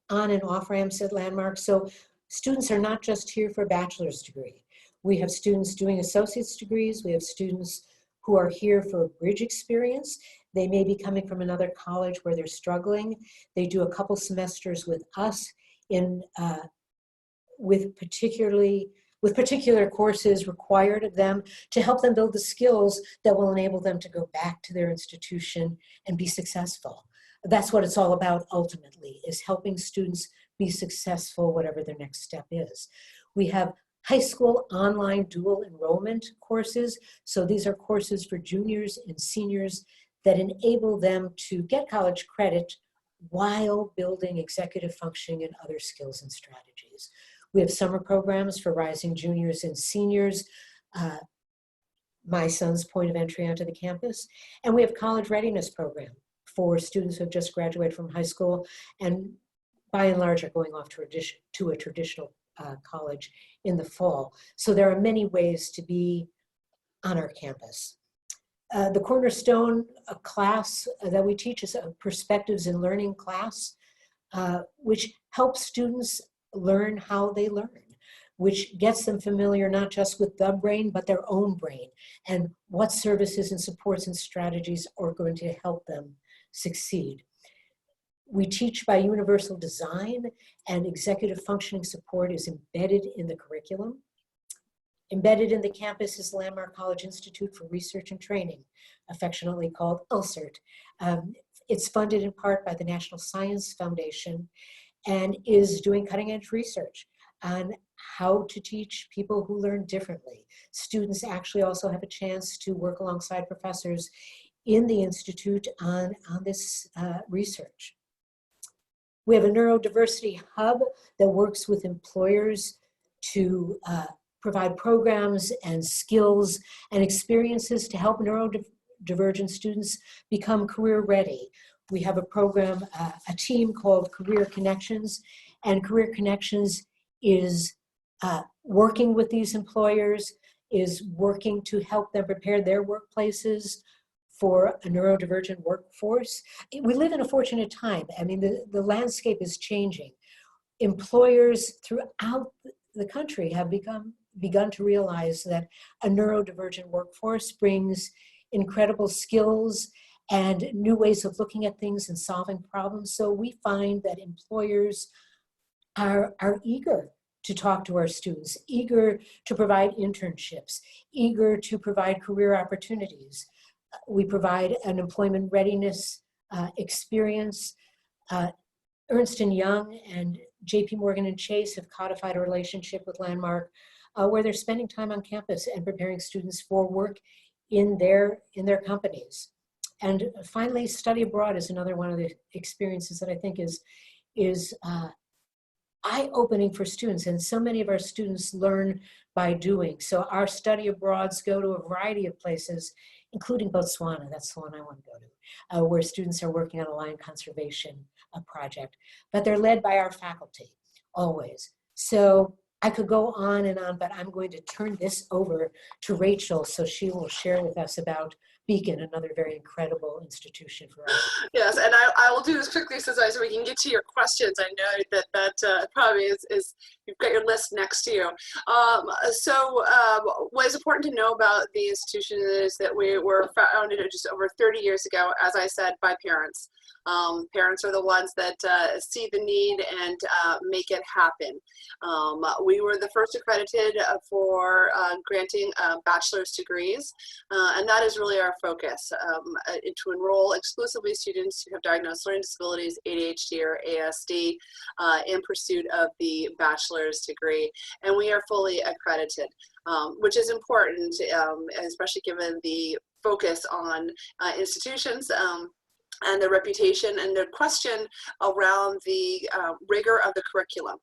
on and off ramps at Landmark. So students are not just here for a bachelor's degree. We have students doing associate's degrees. We have students who are here for a bridge experience. They may be coming from another college where they're struggling. They do a couple semesters with us with particular courses required of them to help them build the skills that will enable them to go back to their institution and be successful. That's what it's all about ultimately, is helping students be successful, whatever their next step is. We have high school online dual enrollment courses. So these are courses for juniors and seniors that enable them to get college credit while building executive functioning and other skills and strategies. We have summer programs for rising juniors and seniors, my son's point of entry onto the campus. And we have college readiness program for students who have just graduated from high school and by and large are going off to a traditional college in the fall. So there are many ways to be on our campus. The cornerstone class that we teach is a Perspectives in Learning class, which helps students learn how they learn, which gets them familiar not just with the brain, but their own brain, and what services and supports and strategies are going to help them succeed. We teach by universal design, and executive functioning support is embedded in the curriculum. Embedded in the campus is Landmark College Institute for Research and Training, affectionately called ULCERT. It's funded in part by the National Science Foundation and is doing cutting-edge research on how to teach people who learn differently. Students actually also have a chance to work alongside professors in the Institute on this research. We have a neurodiversity hub that works with employers to provide programs and skills and experiences to help neurodivergent students become career ready. We have a program, a team called Career Connections, and Career Connections is working with these employers, is working to help them prepare their workplaces for a neurodivergent workforce. We live in a fortunate time. I mean, the landscape is changing. Employers throughout the country have begun to realize that a neurodivergent workforce brings incredible skills and new ways of looking at things and solving problems. So we find that employers are eager to talk to our students, eager to provide internships, eager to provide career opportunities. We provide an employment readiness experience. Ernst & Young and JP Morgan and Chase have codified a relationship with Landmark where they're spending time on campus and preparing students for work in their companies. And finally, study abroad is another one of the experiences that I think is eye-opening for students, and so many of our students learn by doing. So our study abroads go to a variety of places, including Botswana. That's the one I want to go to, where students are working on a lion conservation project. But they're led by our faculty, always. So I could go on and on, but I'm going to turn this over to Rachel so she will share with us about Beacon, another very incredible institution for us. Yes, and I will do this quickly so we can get to your questions. I know that probably is you've got your list next to you. What is important to know about the institution is that we were founded just over 30 years ago, as I said, by parents. Parents are the ones that see the need and make it happen. We were the first accredited for granting bachelor's degrees, and that is really our focus, to enroll exclusively students who have diagnosed learning disabilities, ADHD or ASD, in pursuit of the bachelor's degree. And we are fully accredited, which is important, especially given the focus on institutions and the reputation and the question around the rigor of the curriculum.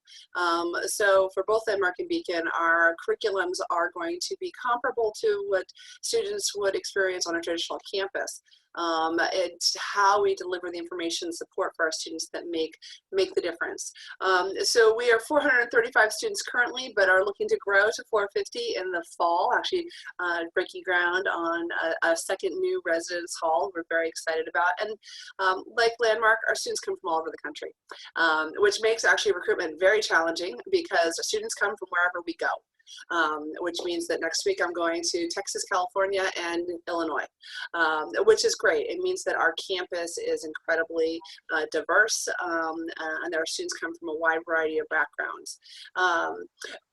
So for both Landmark and Beacon, our curriculums are going to be comparable to what students would experience on a traditional campus. It's how we deliver the information and support for our students that make the difference. So we are 435 students currently, but are looking to grow to 450 in the fall, actually breaking ground on a second new residence hall we're very excited about. And like Landmark, our students come from all over the country, which makes actually recruitment very challenging because our students come from wherever we go. Which means that next week I'm going to Texas, California, and Illinois, which is great. It means that our campus is incredibly diverse, and our students come from a wide variety of backgrounds.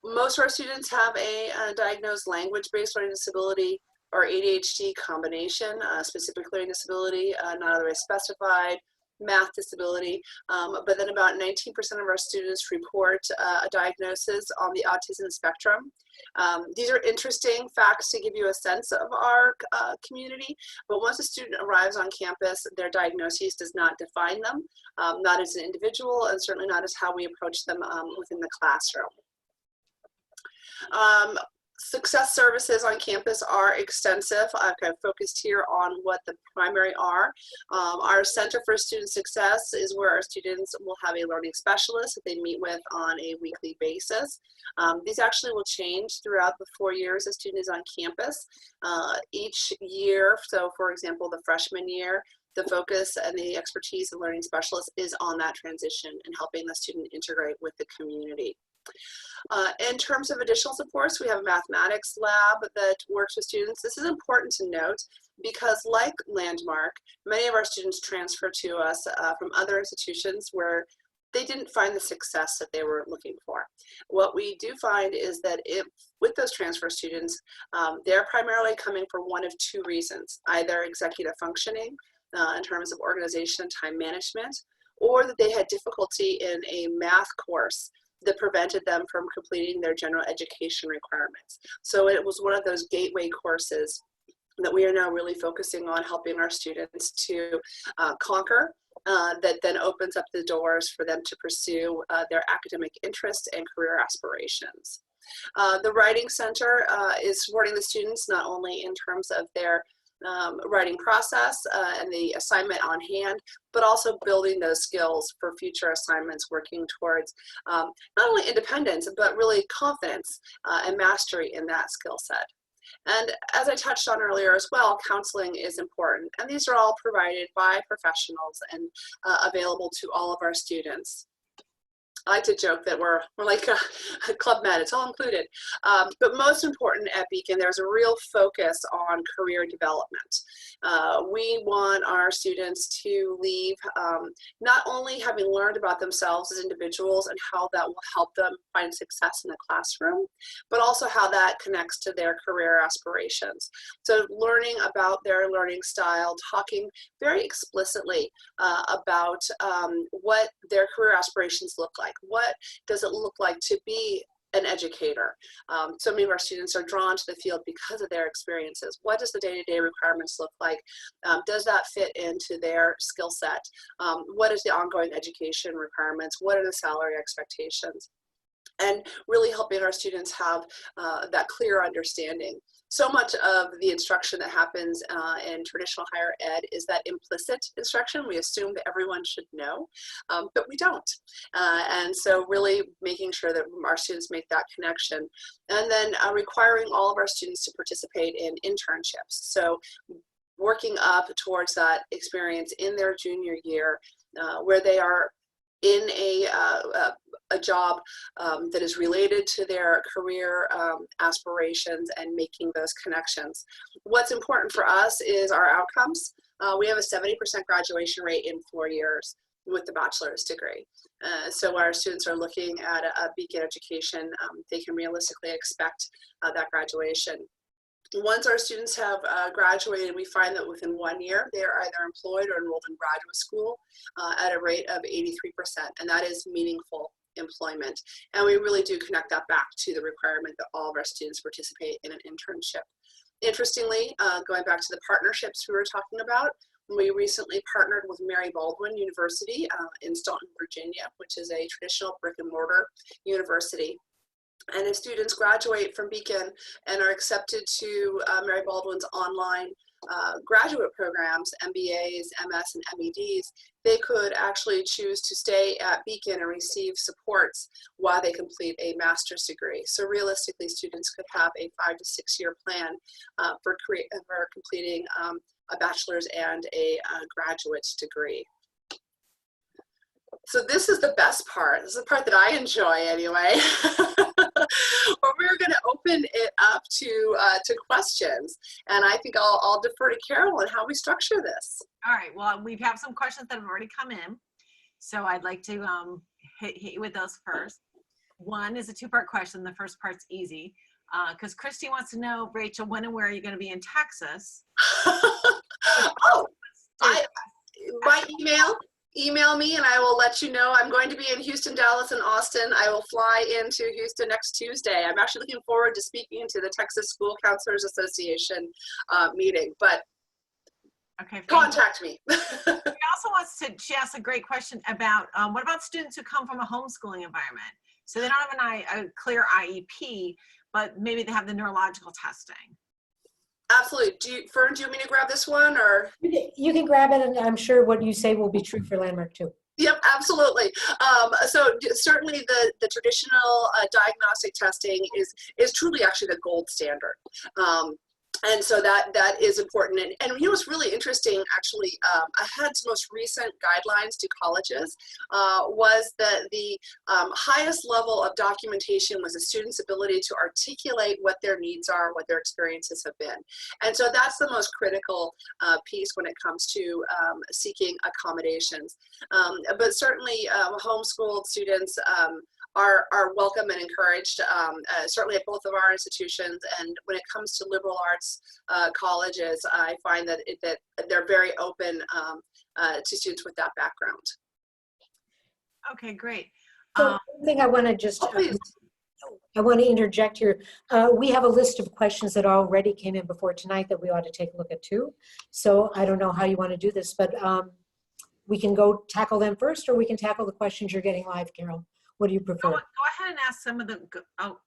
Most of our students have a diagnosed language-based learning disability or ADHD combination, specific learning disability, not otherwise specified, math disability, but then about 19% of our students report a diagnosis on the autism spectrum. These are interesting facts to give you a sense of our community, but once a student arrives on campus, their diagnosis does not define them, not as an individual, and certainly not as how we approach them within the classroom. Success services on campus are extensive. I've kind of focused here on what the primary are. Our Center for Student Success is where our students will have a learning specialist that they meet with on a weekly basis. These actually will change throughout the 4 years a student is on campus. Each year, so for example, the freshman year, the focus and the expertise of learning specialists is on that transition and helping the student integrate with the community. In terms of additional supports, we have a mathematics lab that works with students. This is important to note because, like Landmark, many of our students transfer to us from other institutions where they didn't find the success that they were looking for. What we do find is that with those transfer students, they're primarily coming for one of two reasons, either executive functioning, in terms of organization and time management, or that they had difficulty in a math course that prevented them from completing their general education requirements. So it was one of those gateway courses that we are now really focusing on helping our students to conquer, that then opens up the doors for them to pursue their academic interests and career aspirations. The Writing Center is supporting the students not only in terms of their writing process and the assignment on hand, but also building those skills for future assignments, working towards not only independence, but really confidence and mastery in that skill set. And as I touched on earlier as well, counseling is important. And these are all provided by professionals and available to all of our students. I like to joke that we're like a Club Med, it's all included. But most important at Beacon, there's a real focus on career development. We want our students to leave not only having learned about themselves as individuals and how that will help them find success in the classroom, but also how that connects to their career aspirations. So learning about their learning style, talking very explicitly about what their career aspirations look like. What does it look like to be an educator? So many of our students are drawn to the field because of their experiences. What does the day-to-day requirements look like? Does that fit into their skill set? What is the ongoing education requirements? What are the salary expectations? And really helping our students have that clear understanding. So much of the instruction that happens in traditional higher ed is that implicit instruction. We assume that everyone should know, but we don't. And so really making sure that our students make that connection. And then requiring all of our students to participate in internships. So working up towards that experience in their junior year where they are in a job that is related to their career aspirations and making those connections. What's important for us is our outcomes. We have a 70% graduation rate in 4 years with the bachelor's degree. So when our students are looking at a Beacon education, they can realistically expect that graduation. Once our students have graduated, we find that within 1 year, they are either employed or enrolled in graduate school at a rate of 83%, and that is meaningful employment. And we really do connect that back to the requirement that all of our students participate in an internship. Interestingly, going back to the partnerships we were talking about, we recently partnered with Mary Baldwin University in Staunton, Virginia, which is a traditional brick and mortar university. And if students graduate from Beacon and are accepted to Mary Baldwin's online graduate programs, MBAs, MS, and MEDs, they could actually choose to stay at Beacon and receive supports while they complete a master's degree. So realistically, students could have a 5 to 6 year plan for completing a bachelor's and a graduate degree. So this is the best part. This is the part that I enjoy anyway. But we're going to open it up to questions. And I think I'll defer to Carol on how we structure this. All right. Well, we have some questions that have already come in. So I'd like to hit you with those first. One is a two-part question. The first part's easy. Because Christy wants to know, Rachel, when and where are you going to be in Texas? My email me and I will let you know. I'm going to be in Houston, Dallas, and Austin. I will fly into Houston next Tuesday. I'm actually looking forward to speaking to the Texas School Counselors Association meeting, but okay, contact me. She also wants to, she asked a great question about, what about students who come from a homeschooling environment? So they don't have a clear IEP, but maybe they have the neurological testing. Absolutely. Fern, do you want me to grab this one, or? You can grab it, and I'm sure what you say will be true for Landmark too. Yep, absolutely. So certainly the traditional diagnostic testing is truly actually the gold standard. And so that is important. And you know what's really interesting, actually, AHEAD's most recent guidelines to colleges was that the highest level of documentation was a student's ability to articulate what their needs are, what their experiences have been. And so that's the most critical piece when it comes to seeking accommodations. But certainly homeschooled students are welcome and encouraged, certainly at both of our institutions. And when it comes to liberal arts colleges, I find that that they're very open to students with that background. Okay, great. So one thing I want to just, Oh, please. I want to interject here. We have a list of questions that already came in before tonight that we ought to take a look at too. So I don't know how you want to do this, but we can go tackle them first, or we can tackle the questions you're getting live, Carol. What do you prefer? Go ahead and ask some of the,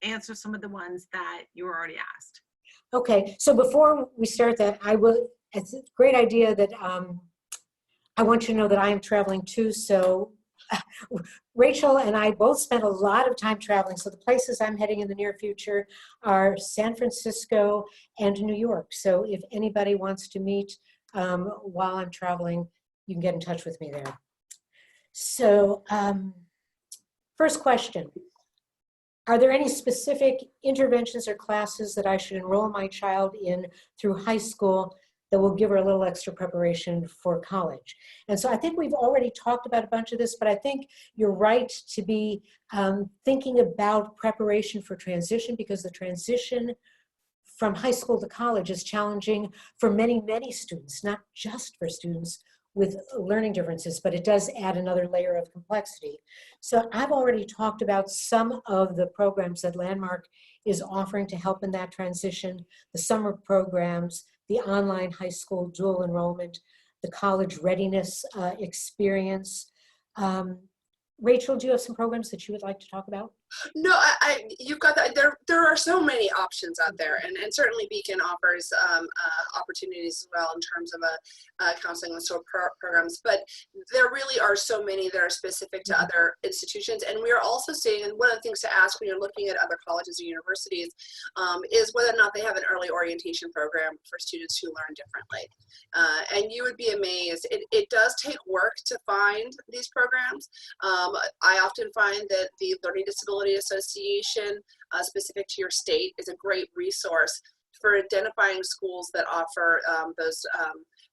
answer some of the ones that you were already asked. Okay, so before we start that, it's a great idea that I want you to know that I am traveling too. So Rachel and I both spent a lot of time traveling. So the places I'm heading in the near future are San Francisco and New York. So if anybody wants to meet while I'm traveling, you can get in touch with me there. So first question, are there any specific interventions or classes that I should enroll my child in through high school that will give her a little extra preparation for college? And so I think we've already talked about a bunch of this, but I think you're right to be thinking about preparation for transition, because the transition from high school to college is challenging for many, many students, not just for students with learning differences, but it does add another layer of complexity. So I've already talked about some of the programs that Landmark is offering to help in that transition: the summer programs, the online high school dual enrollment, the college readiness experience. Rachel, do you have some programs that you would like to talk about? No, you've got that. There are so many options out there, and certainly Beacon offers opportunities as well in terms of counseling and support programs. But there really are so many that are specific to other institutions, and we are also seeing. And one of the things to ask when you're looking at other colleges or universities is whether or not they have an early orientation program for students who learn differently. And you would be amazed. It does take work to find these programs. I often find that the Learning Disability Association, specific to your state, is a great resource for identifying schools that offer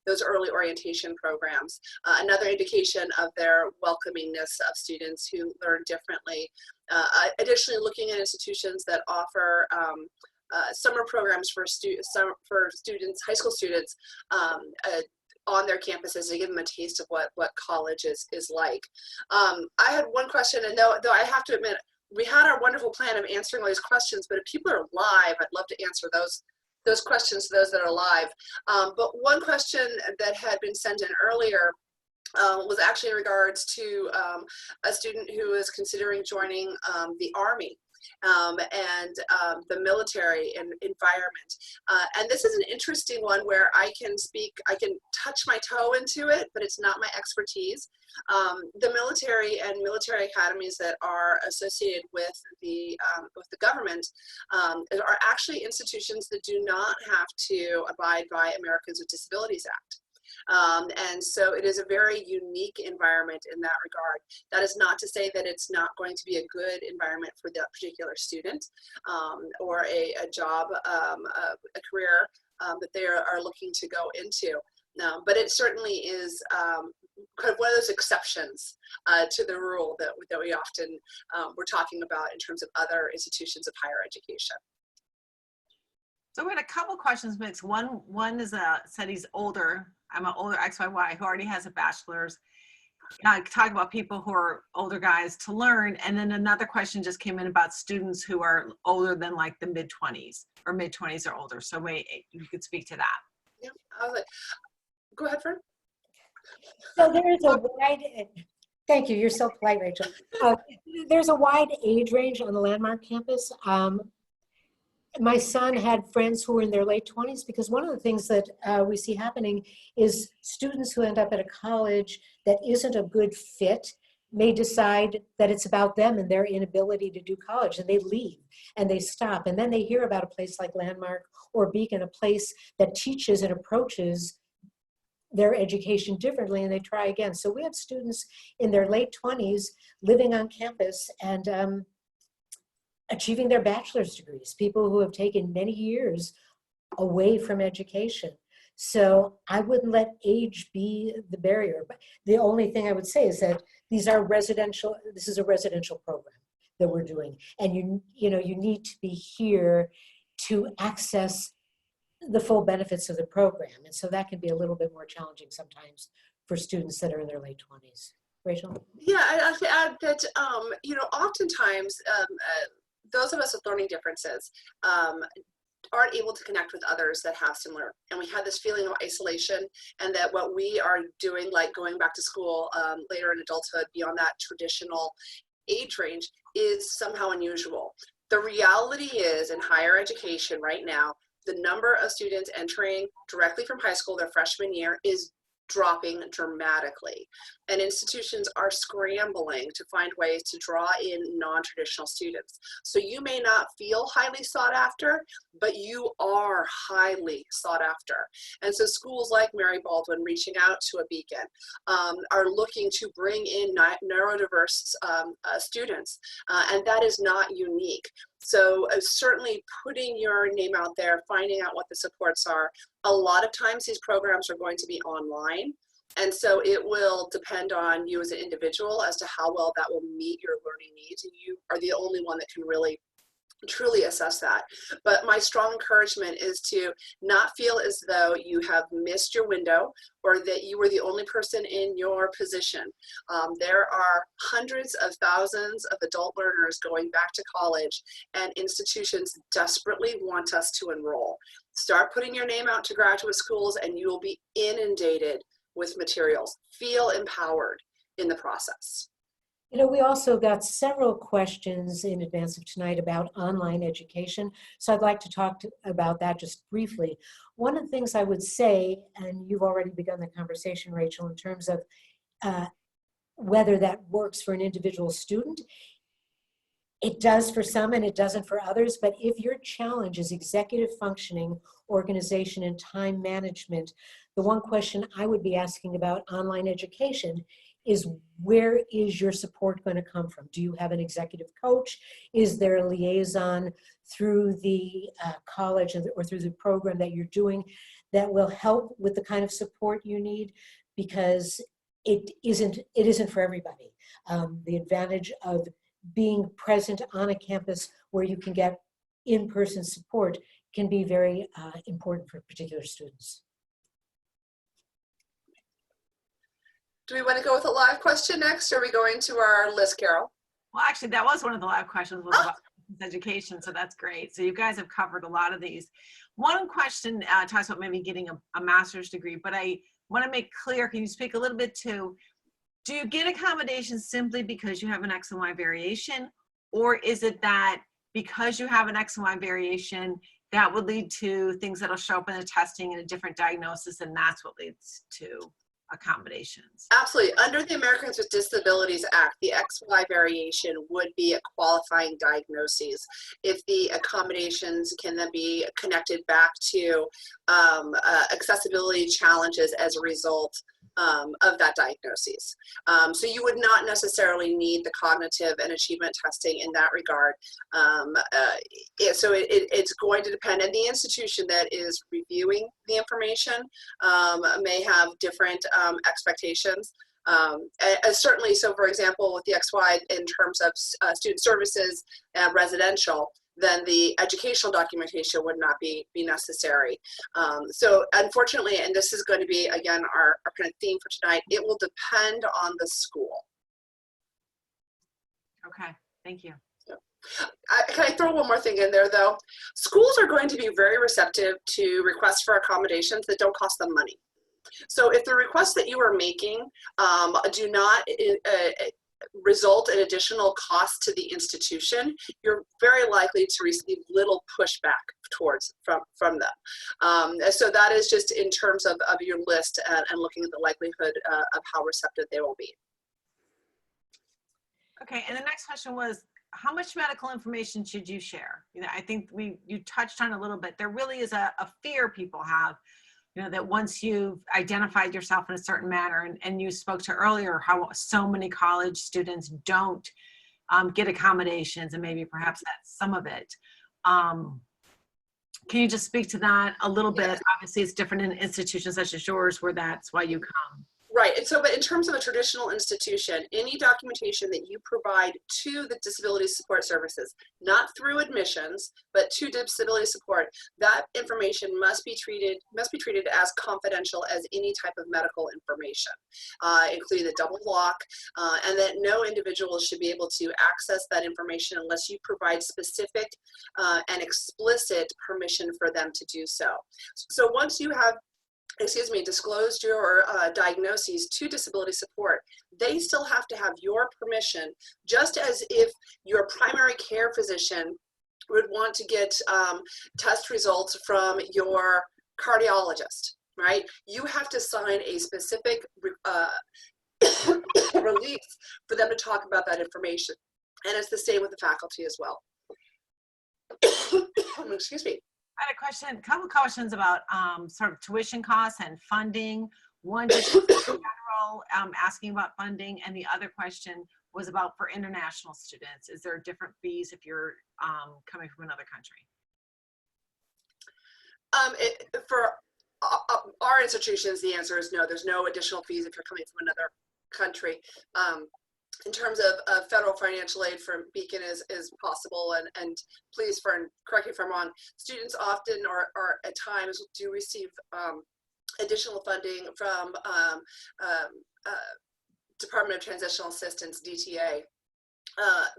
those early orientation programs. Another indication of their welcomingness of students who learn differently. Additionally, looking at institutions that offer summer programs for students, high school students, on their campuses to give them a taste of what college is like. I had one question, and though I have to admit, we had our wonderful plan of answering all these questions, but if people are live, I'd love to answer those questions to those that are live. But one question that had been sent in earlier was actually in regards to a student who is considering joining the Army. And the military environment. And this is an interesting one where I can touch my toe into it, but it's not my expertise. The military and military academies that are associated with the government are actually institutions that do not have to abide by Americans with Disabilities Act. And so it is a very unique environment in that regard. That is not to say that it's not going to be a good environment for that particular student or a job, a career that they are looking to go into. But it certainly is kind of one of those exceptions to the rule that we often we're talking about in terms of other institutions of higher education. So we had a couple questions mixed. One is said he's older. I'm an older XYY who already has a bachelor's. Talk about people who are older guys to learn. And then another question just came in about students who are older than like the mid-20s or mid-20s or older. So you could speak to that. Yeah, I was like, go ahead, Fern. So there is a wide, thank you, you're so polite, Rachel. There's a wide age range on the Landmark campus. My son had friends who were in their late 20s, because one of the things that we see happening is students who end up at a college that isn't a good fit may decide that it's about them and their inability to do college, and they leave and they stop. And then they hear about a place like Landmark or Beacon, a place that teaches and approaches their education differently, and they try again. So we have students in their late 20s living on campus and achieving their bachelor's degrees, people who have taken many years away from education. So I wouldn't let age be the barrier. But the only thing I would say is that this is a residential program. that we're doing. And you know, you need to be here to access the full benefits of the program. And so that can be a little bit more challenging sometimes for students that are in their late 20s. Rachel? Yeah, I'd like to add that, you know, oftentimes those of us with learning differences aren't able to connect with others that have similar, and we have this feeling of isolation, and that what we are doing, like going back to school later in adulthood beyond that traditional age range, is somehow unusual. The reality is, in higher education right now, the number of students entering directly from high school their freshman year is dropping dramatically, and institutions are scrambling to find ways to draw in non-traditional students. So you may not feel highly sought after, but you are highly sought after. And so schools like Mary Baldwin, reaching out to a Beacon, are looking to bring in neurodiverse students, and that is not unique. So certainly putting your name out there, finding out what the supports are. A lot of times these programs are going to be online, and so it will depend on you as an individual as to how well that will meet your learning needs, and you are the only one that can really truly assess that. But my strong encouragement is to not feel as though you have missed your window or that you were the only person in your position. There are hundreds of thousands of adult learners going back to college, and institutions desperately want us to enroll. Start putting your name out to graduate schools and you will be inundated with materials. Feel empowered in the process. You know, we also got several questions in advance of tonight about online education. So I'd like to talk about that just briefly. One of the things I would say, and you've already begun the conversation, Rachel, in terms of whether that works for an individual student. It does for some and it doesn't for others, but if your challenge is executive functioning, organization, and time management, the one question I would be asking about online education is, where is your support going to come from? Do you have an executive coach? Is there a liaison through the college or through the program that you're doing that will help with the kind of support you need? Because it isn't for everybody. The advantage of being present on a campus where you can get in-person support can be very important for particular students. Do we want to go with a live question next, or are we going to our list, Carol? Well, actually, that was one of the live questions, was about education, so that's great. So you guys have covered a lot of these. One question talks about maybe getting a master's degree, but I want to make clear, can you speak a little bit to, do you get accommodations simply because you have an X and Y variation, or is it that because you have an X and Y variation, that would lead to things that'll show up in the testing and a different diagnosis, and that's what leads to accommodations? Absolutely. Under the Americans with Disabilities Act, the XY variation would be a qualifying diagnosis if the accommodations can then be connected back to accessibility challenges as a result of that diagnosis. So you would not necessarily need the cognitive and achievement testing in that regard. So it's going to depend, and the institution that is reviewing the information may have different expectations. Certainly, so for example, with the XY in terms of student services and residential, then the educational documentation would not be necessary. So unfortunately, and this is going to be, again, our kind of theme for tonight, it will depend on the school. Okay, thank you. Can I throw one more thing in there, though? Schools are going to be very receptive to requests for accommodations that don't cost them money. So if the requests that you are making do not result in additional costs to the institution, you're very likely to receive little pushback from them. So that is just in terms of your list and looking at the likelihood of how receptive they will be. Okay, and the next question was, how much medical information should you share? You know, I think you touched on a little bit. There really is a fear people have, you know, that once you've identified yourself in a certain manner, and you spoke to earlier how so many college students don't get accommodations, and maybe perhaps that's some of it. Can you just speak to that a little bit? Obviously, it's different in institutions such as yours where that's why you come. Right, and so, but in terms of a traditional institution, any documentation that you provide to the disability support services, not through admissions, but to disability support, that information must be treated as confidential as any type of medical information, including the double lock, and that no individual should be able to access that information unless you provide specific and explicit permission for them to do so. So once you have disclosed your diagnoses to disability support, they still have to have your permission, just as if your primary care physician would want to get test results from your cardiologist, right? You have to sign a specific release for them to talk about that information. And it's the same with the faculty as well. Excuse me. I had a question, a couple of questions about sort of tuition costs and funding. One just general, asking about funding, and the other question was about for international students. Is there different fees if you're coming from another country? For our institutions, the answer is no. There's no additional fees if you're coming from another country. In terms of federal financial aid from Beacon is possible, and please, Ferne, correct me if I'm wrong, students often or at times do receive additional funding from Department of Transitional Assistance, DTA,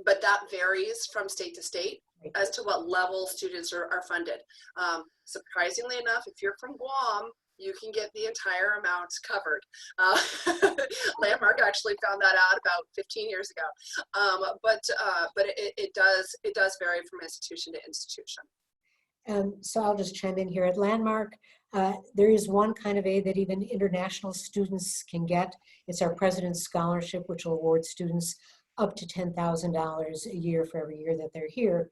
but that varies from state to state as to what level students are funded. Surprisingly enough, if you're from Guam, you can get the entire amount covered. Landmark actually found that out about 15 years ago. But it does vary from institution to institution. So I'll just chime in here. At Landmark, there is one kind of aid that even international students can get. It's our President's Scholarship, which will award students up to $10,000 a year for every year that they're here.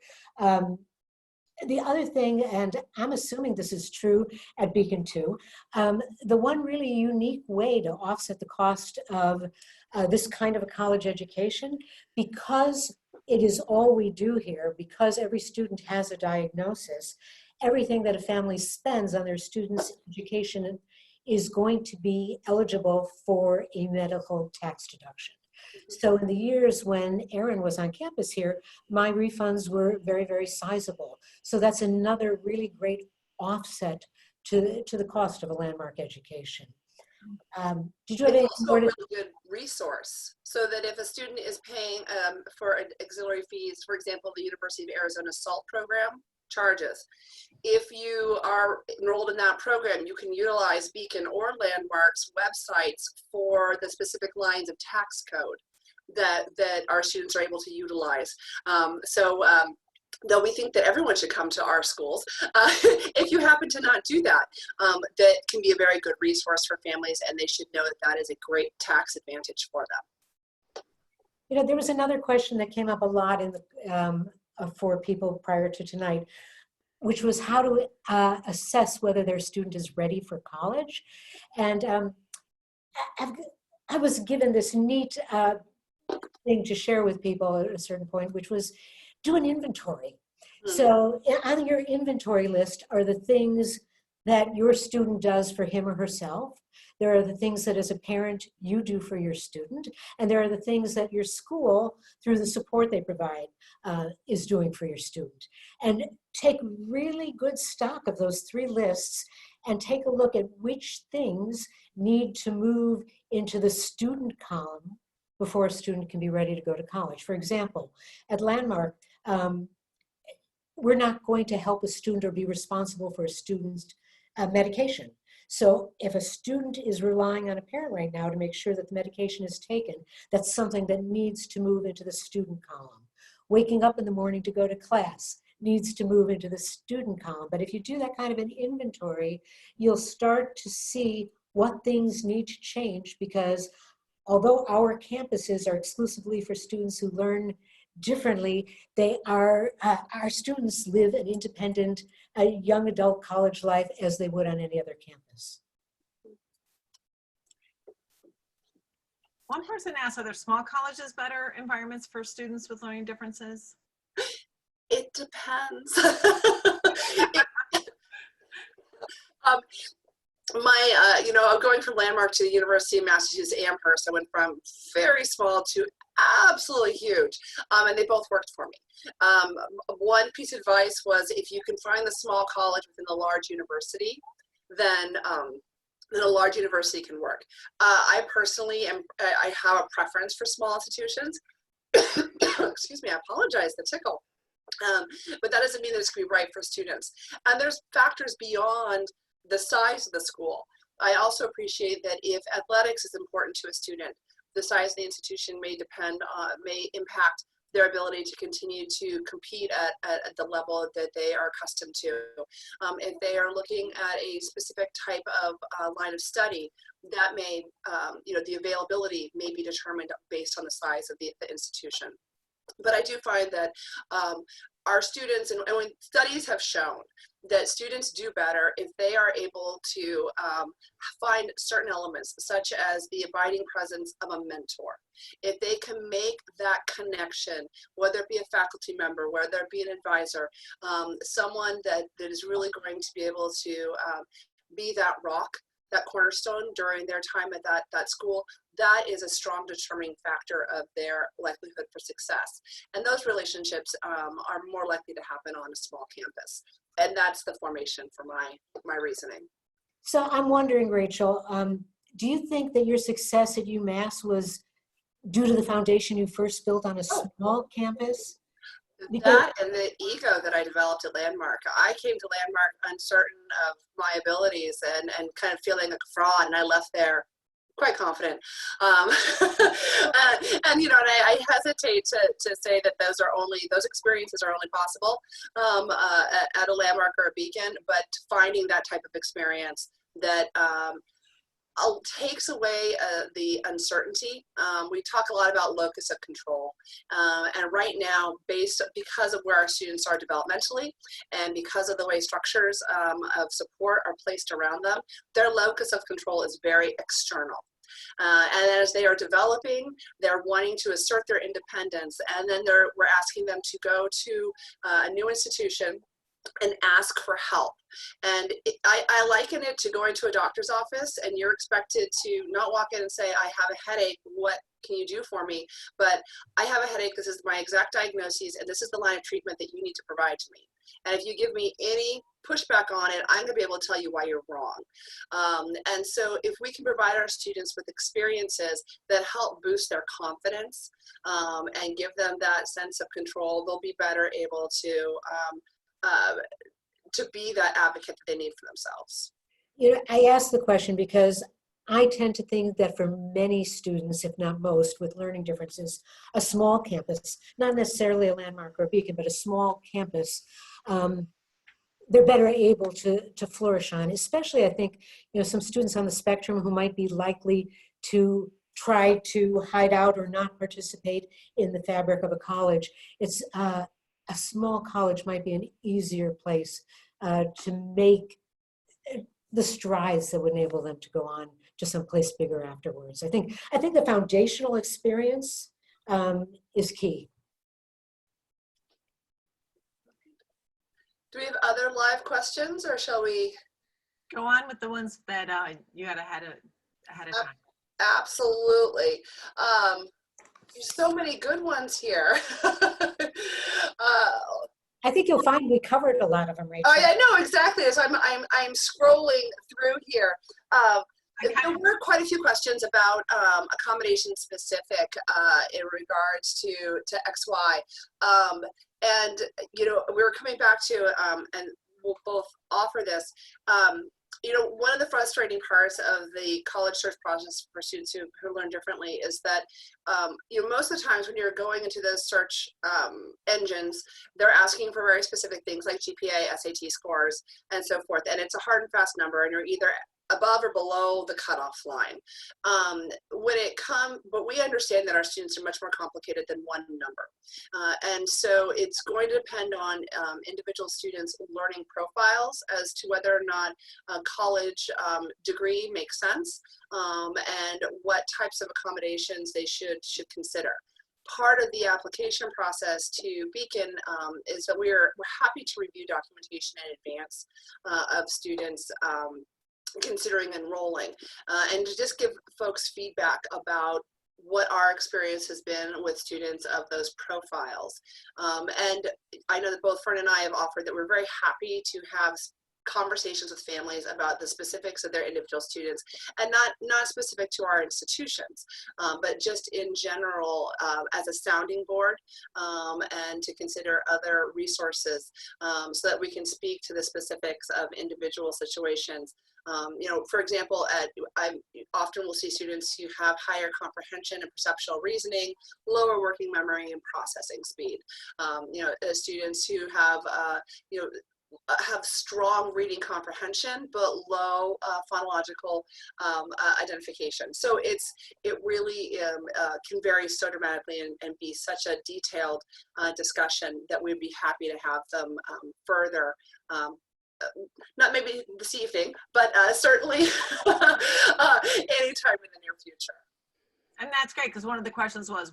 The other thing, and I'm assuming this is true at Beacon too, the one really unique way to offset the cost of this kind of a college education, because it is all we do here, because every student has a diagnosis, everything that a family spends on their student's education is going to be eligible for a medical tax deduction. So in the years when Erin was on campus here, my refunds were very, very sizable. So that's another really great offset to the cost of a Landmark education. Did you have it's any also a really good resource, so that if a student is paying for auxiliary fees, for example, the University of Arizona SALT program charges, if you are enrolled in that program, you can utilize Beacon or Landmark's websites for the specific lines of tax code that our students are able to utilize. Though we think that everyone should come to our schools, if you happen to not do that, that can be a very good resource for families, and they should know that that is a great tax advantage for them. You know, there was another question that came up a lot in the, for people prior to tonight, which was how to assess whether their student is ready for college. And I was given this neat thing to share with people at a certain point, which was do an inventory. So on your inventory list are the things that your student does for him or herself. There are the things that as a parent you do for your student, and there are the things that your school, through the support they provide, is doing for your student. And take really good stock of those three lists and take a look at which things need to move into the student column before a student can be ready to go to college. For example, at Landmark, we're not going to help a student or be responsible for a student's medication. So if a student is relying on a parent right now to make sure that the medication is taken, that's something that needs to move into the student column. Waking up in the morning to go to class needs to move into the student column. But if you do that kind of an inventory, you'll start to see what things need to change, because although our campuses are exclusively for students who learn differently, they are, our students live an independent, young adult college life as they would on any other campus. One person asked, are there small colleges better environments for students with learning differences? It depends. Going from Landmark to the University of Massachusetts Amherst, I went from very small to absolutely huge, and they both worked for me. One piece of advice was if you can find the small college within the large university, then a large university can work. I personally I have a preference for small institutions. Excuse me, I apologize, the tickle. But that doesn't mean that it's going to be right for students. And there's factors beyond the size of the school. I also appreciate that if athletics is important to a student, the size of the institution may impact their ability to continue to compete at the level that they are accustomed to. If they are looking at a specific type of line of study, that may, the availability may be determined based on the size of the institution. But I do find that our students, and when studies have shown that students do better if they are able to find certain elements, such as the abiding presence of a mentor. If they can make that connection, whether it be a faculty member, whether it be an advisor, someone that is really going to be able to be that rock, that cornerstone during their time at that school, that is a strong determining factor of their likelihood for success. And those relationships are more likely to happen on a small campus. And that's the formation for my reasoning. So I'm wondering, Rachel, do you think that your success at UMass was due to the foundation you first built on a small campus? That and the ego that I developed at Landmark. I came to Landmark uncertain of my abilities and kind of feeling like a fraud, and I left there quite confident. And I hesitate to say that those experiences are only possible at a Landmark or a Beacon, but finding that type of experience that takes away the uncertainty. We talk a lot about locus of control, and right now, because of where our students are developmentally, and because of the way structures of support are placed around them, their locus of control is very external. And as they are developing, they're wanting to assert their independence, and then we're asking them to go to a new institution and ask for help. And I liken it to going to a doctor's office and you're expected to not walk in and say, I have a headache, what can you do for me? But I have a headache, this is my exact diagnosis, and this is the line of treatment that you need to provide to me. And if you give me any pushback on it, I'm going to be able to tell you why you're wrong. And so if we can provide our students with experiences that help boost their confidence and give them that sense of control, they'll be better able to be that advocate that they need for themselves. I asked the question because I tend to think that for many students, if not most, with learning differences, a small campus, not necessarily a Landmark or a Beacon, but a small campus, they're better able to flourish on, especially I think, some students on the spectrum who might be likely to try to hide out or not participate in the fabric of a college. It's a small college might be an easier place to make the strides that would enable them to go on to someplace bigger afterwards. I think the foundational experience is key. Do we have other live questions, or shall we go on with the ones that you had ahead of time? Absolutely. There's so many good ones here. I think you'll find we covered a lot of them, Rachel. Oh yeah, no, exactly. So I'm scrolling through here. There were quite a few questions about accommodation specific in regards to XY, and we were coming back to and we'll both offer this. One of the frustrating parts of the college search process for students who learn differently is that, most of the times when you're going into those search engines, they're asking for very specific things like GPA, SAT scores, and so forth. And it's a hard and fast number, and you're either above or below the cutoff line. But we understand that our students are much more complicated than one number. And so it's going to depend on individual students' learning profiles as to whether or not a college degree makes sense, and what types of accommodations they should consider. Part of the application process to Beacon is that we're happy to review documentation in advance of students considering enrolling, and to just give folks feedback about what our experience has been with students of those profiles. And I know that both Fern and I have offered that we're very happy to have conversations with families about the specifics of their individual students, and not specific to our institutions, but just in general as a sounding board, and to consider other resources, so that we can speak to the specifics of individual situations. You know, for example, I often will see students who have higher comprehension and perceptual reasoning, lower working memory and processing speed. You know, students who have, you know, have strong reading comprehension, but low phonological identification. So it really can vary so dramatically and be such a detailed discussion that we'd be happy to have them further. Not maybe this evening, but certainly anytime in the near future. And that's great, because one of the questions was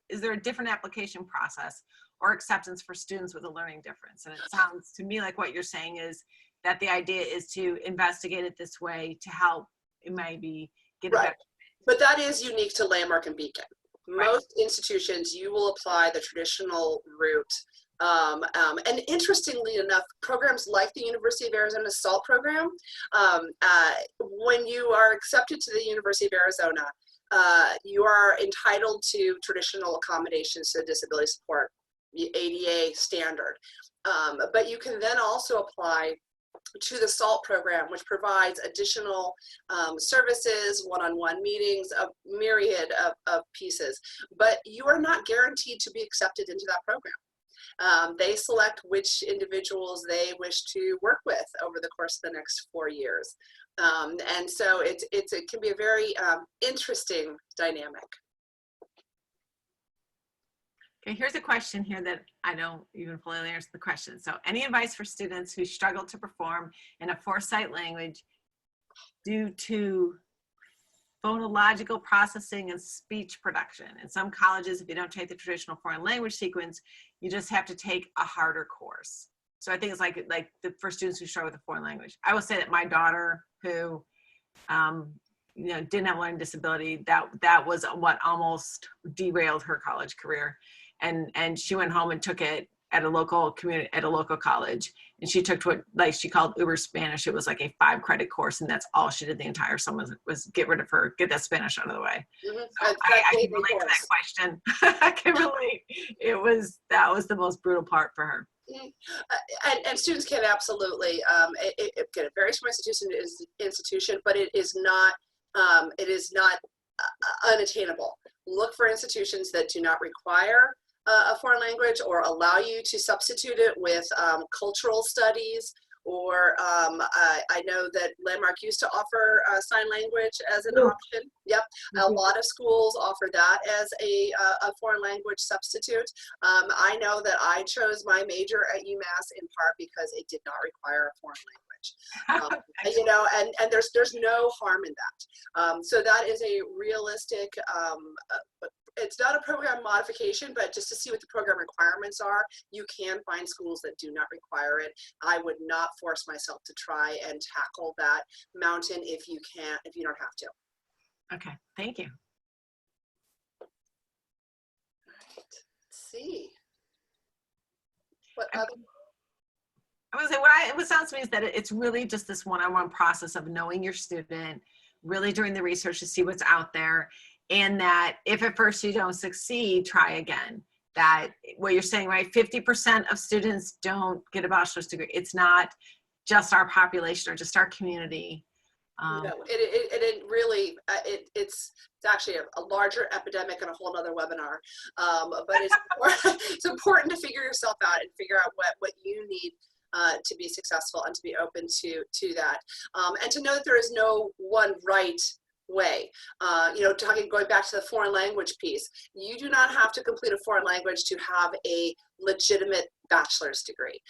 is there a different application process or acceptance for students with a learning difference? And it sounds to me like what you're saying is that the idea is to investigate it this way to help it maybe get right. a better. But that is unique to Landmark and Beacon. Right. Most institutions, you will apply the traditional route. And interestingly enough, programs like the University of Arizona SALT program, when you are accepted to the University of Arizona, you are entitled to traditional accommodations to disability support, ADA standard. But you can then also apply to the SALT program, which provides additional services, one-on-one meetings, a myriad of pieces. But you are not guaranteed to be accepted into that program. They select which individuals they wish to work with over the course of the next 4 years. And so it can be a very interesting dynamic. Okay, here's a question here that I don't even fully answer the question. So, any advice for students who struggle to perform in a foresight language due to phonological processing and speech production? In some colleges, if you don't take the traditional foreign language sequence, you just have to take a harder course. So I think it's like for students who struggle with a foreign language. I will say that my daughter, who you know, didn't have a learning disability, that was what almost derailed her college career. And she went home and took it at a local college, and she took what she called Uber Spanish. It was like a 5-credit course, and that's all she did the entire summer was get that Spanish out of the way. Mm-hmm. So I can relate to that question. I can relate. That was the most brutal part for her. And students can absolutely get it varies from institution to institution, but it is not unattainable. Look for institutions that do not require a foreign language or allow you to substitute it with cultural studies, or I know that Landmark used to offer sign language as an option. Yep, a lot of schools offer that as a foreign language substitute. I know that I chose my major at UMass in part because it did not require a foreign language. You know, and there's no harm in that. So that is a realistic. It's not a program modification, but just to see what the program requirements are, you can find schools that do not require it. I would not force myself to try and tackle that mountain if you don't have to. Okay, thank you. All right, let's see. What other? I would say what sounds to me is that it's really just this one-on-one process of knowing your student, really doing the research to see what's out there, and that if at first you don't succeed, try again. That what you're saying, right? 50% of students don't get a bachelor's degree. It's not just our population or just our community. No, it really, it's actually a larger epidemic and a whole other webinar. But it's important to figure yourself out and figure out what you need to be successful and to be open to that. And to know that there is no one right way. You know, going back to the foreign language piece, you do not have to complete a foreign language to have a legitimate bachelor's degree.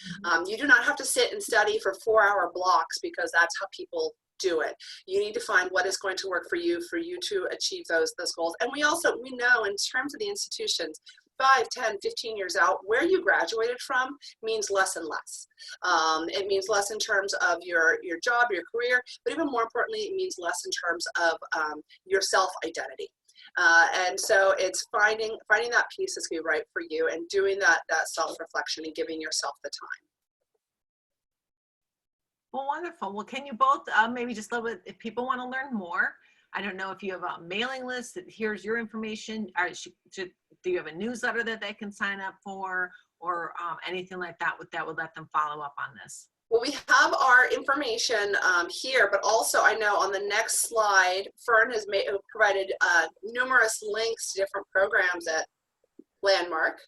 You do not have to sit and study for 4-hour blocks because that's how people do it. You need to find what is going to work for you to achieve those goals. And we know in terms of the institutions, 5, 10, 15 years out, where you graduated from means less and less. It means less in terms of your job, your career, but even more importantly, it means less in terms of your self-identity. And so it's finding that piece that's going to be right for you and doing that self-reflection and giving yourself the time. Well, wonderful. Well, can you both maybe just a little bit, if people want to learn more, I don't know if you have a mailing list that here's your information, or do you have a newsletter that they can sign up for, or anything like that would let them follow up on this? Well, we have our information here, but also I know on the next slide, Ferne has provided numerous links to different programs at Landmark,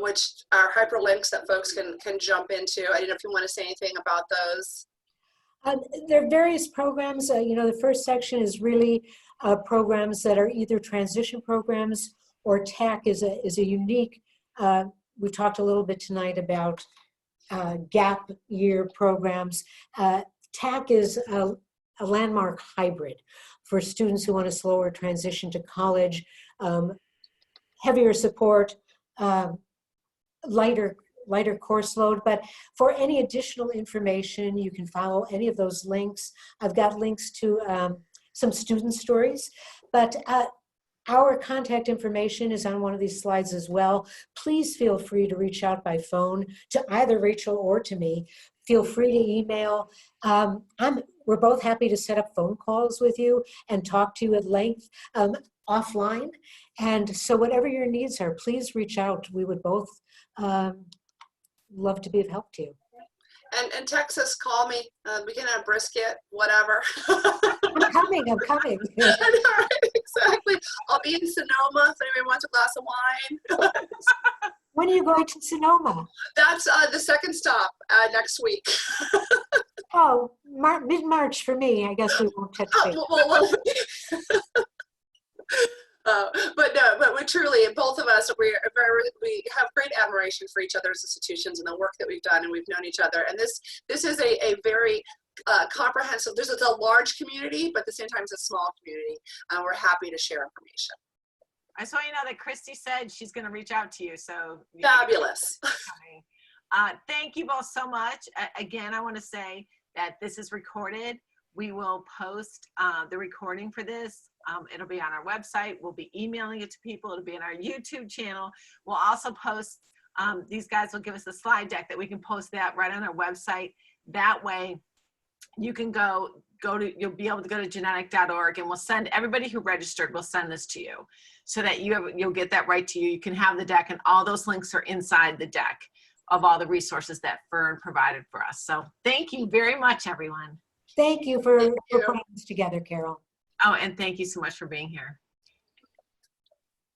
which are hyperlinks that folks can jump into. I don't know if you want to say anything about those. There are various programs. The first section is really programs that are either transition programs, or TAC is a unique. We talked a little bit tonight about gap year programs. TAC is a Landmark hybrid for students who want a slower transition to college, heavier support, lighter course load. But for any additional information, you can follow any of those links. I've got links to some student stories, but our contact information is on one of these slides as well. Please feel free to reach out by phone to either Rachel or to me. Feel free to email. We're both happy to set up phone calls with you and talk to you at length offline. And so whatever your needs are, please reach out. We would both love to be of help to you. And Texas, call me. We can have brisket, whatever. I'm coming. Right, exactly. I'll be in Sonoma if anyone wants a glass of wine. When are you going to Sonoma? That's the second stop next week. Oh, mid-March for me. I guess we won't touch base. But we truly, both of us, we have great admiration for each other's institutions and the work that we've done, and we've known each other. And this is a very comprehensive. This is a large community, but at the same time, it's a small community. We're happy to share information. I saw that Christy said she's going to reach out to you. So Fabulous. Thank you both so much. Again, I want to say that this is recorded. We will post the recording for this. It'll be on our website. We'll be emailing it to people. It'll be on our YouTube channel. We'll also post, these guys will give us a slide deck that we can post that right on our website. That way you can you'll be able to go to genetic.org, and we'll send everybody who registered, we'll send this to you so that you'll get that right to you. You can have the deck, and all those links are inside the deck of all the resources that Ferne provided for us. So thank you very much, everyone. Thank you for putting this together, Carol. Oh, and thank you so much for being here.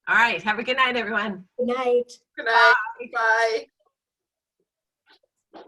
All right. Have a good night, everyone. Good night. Good night. Bye. Bye.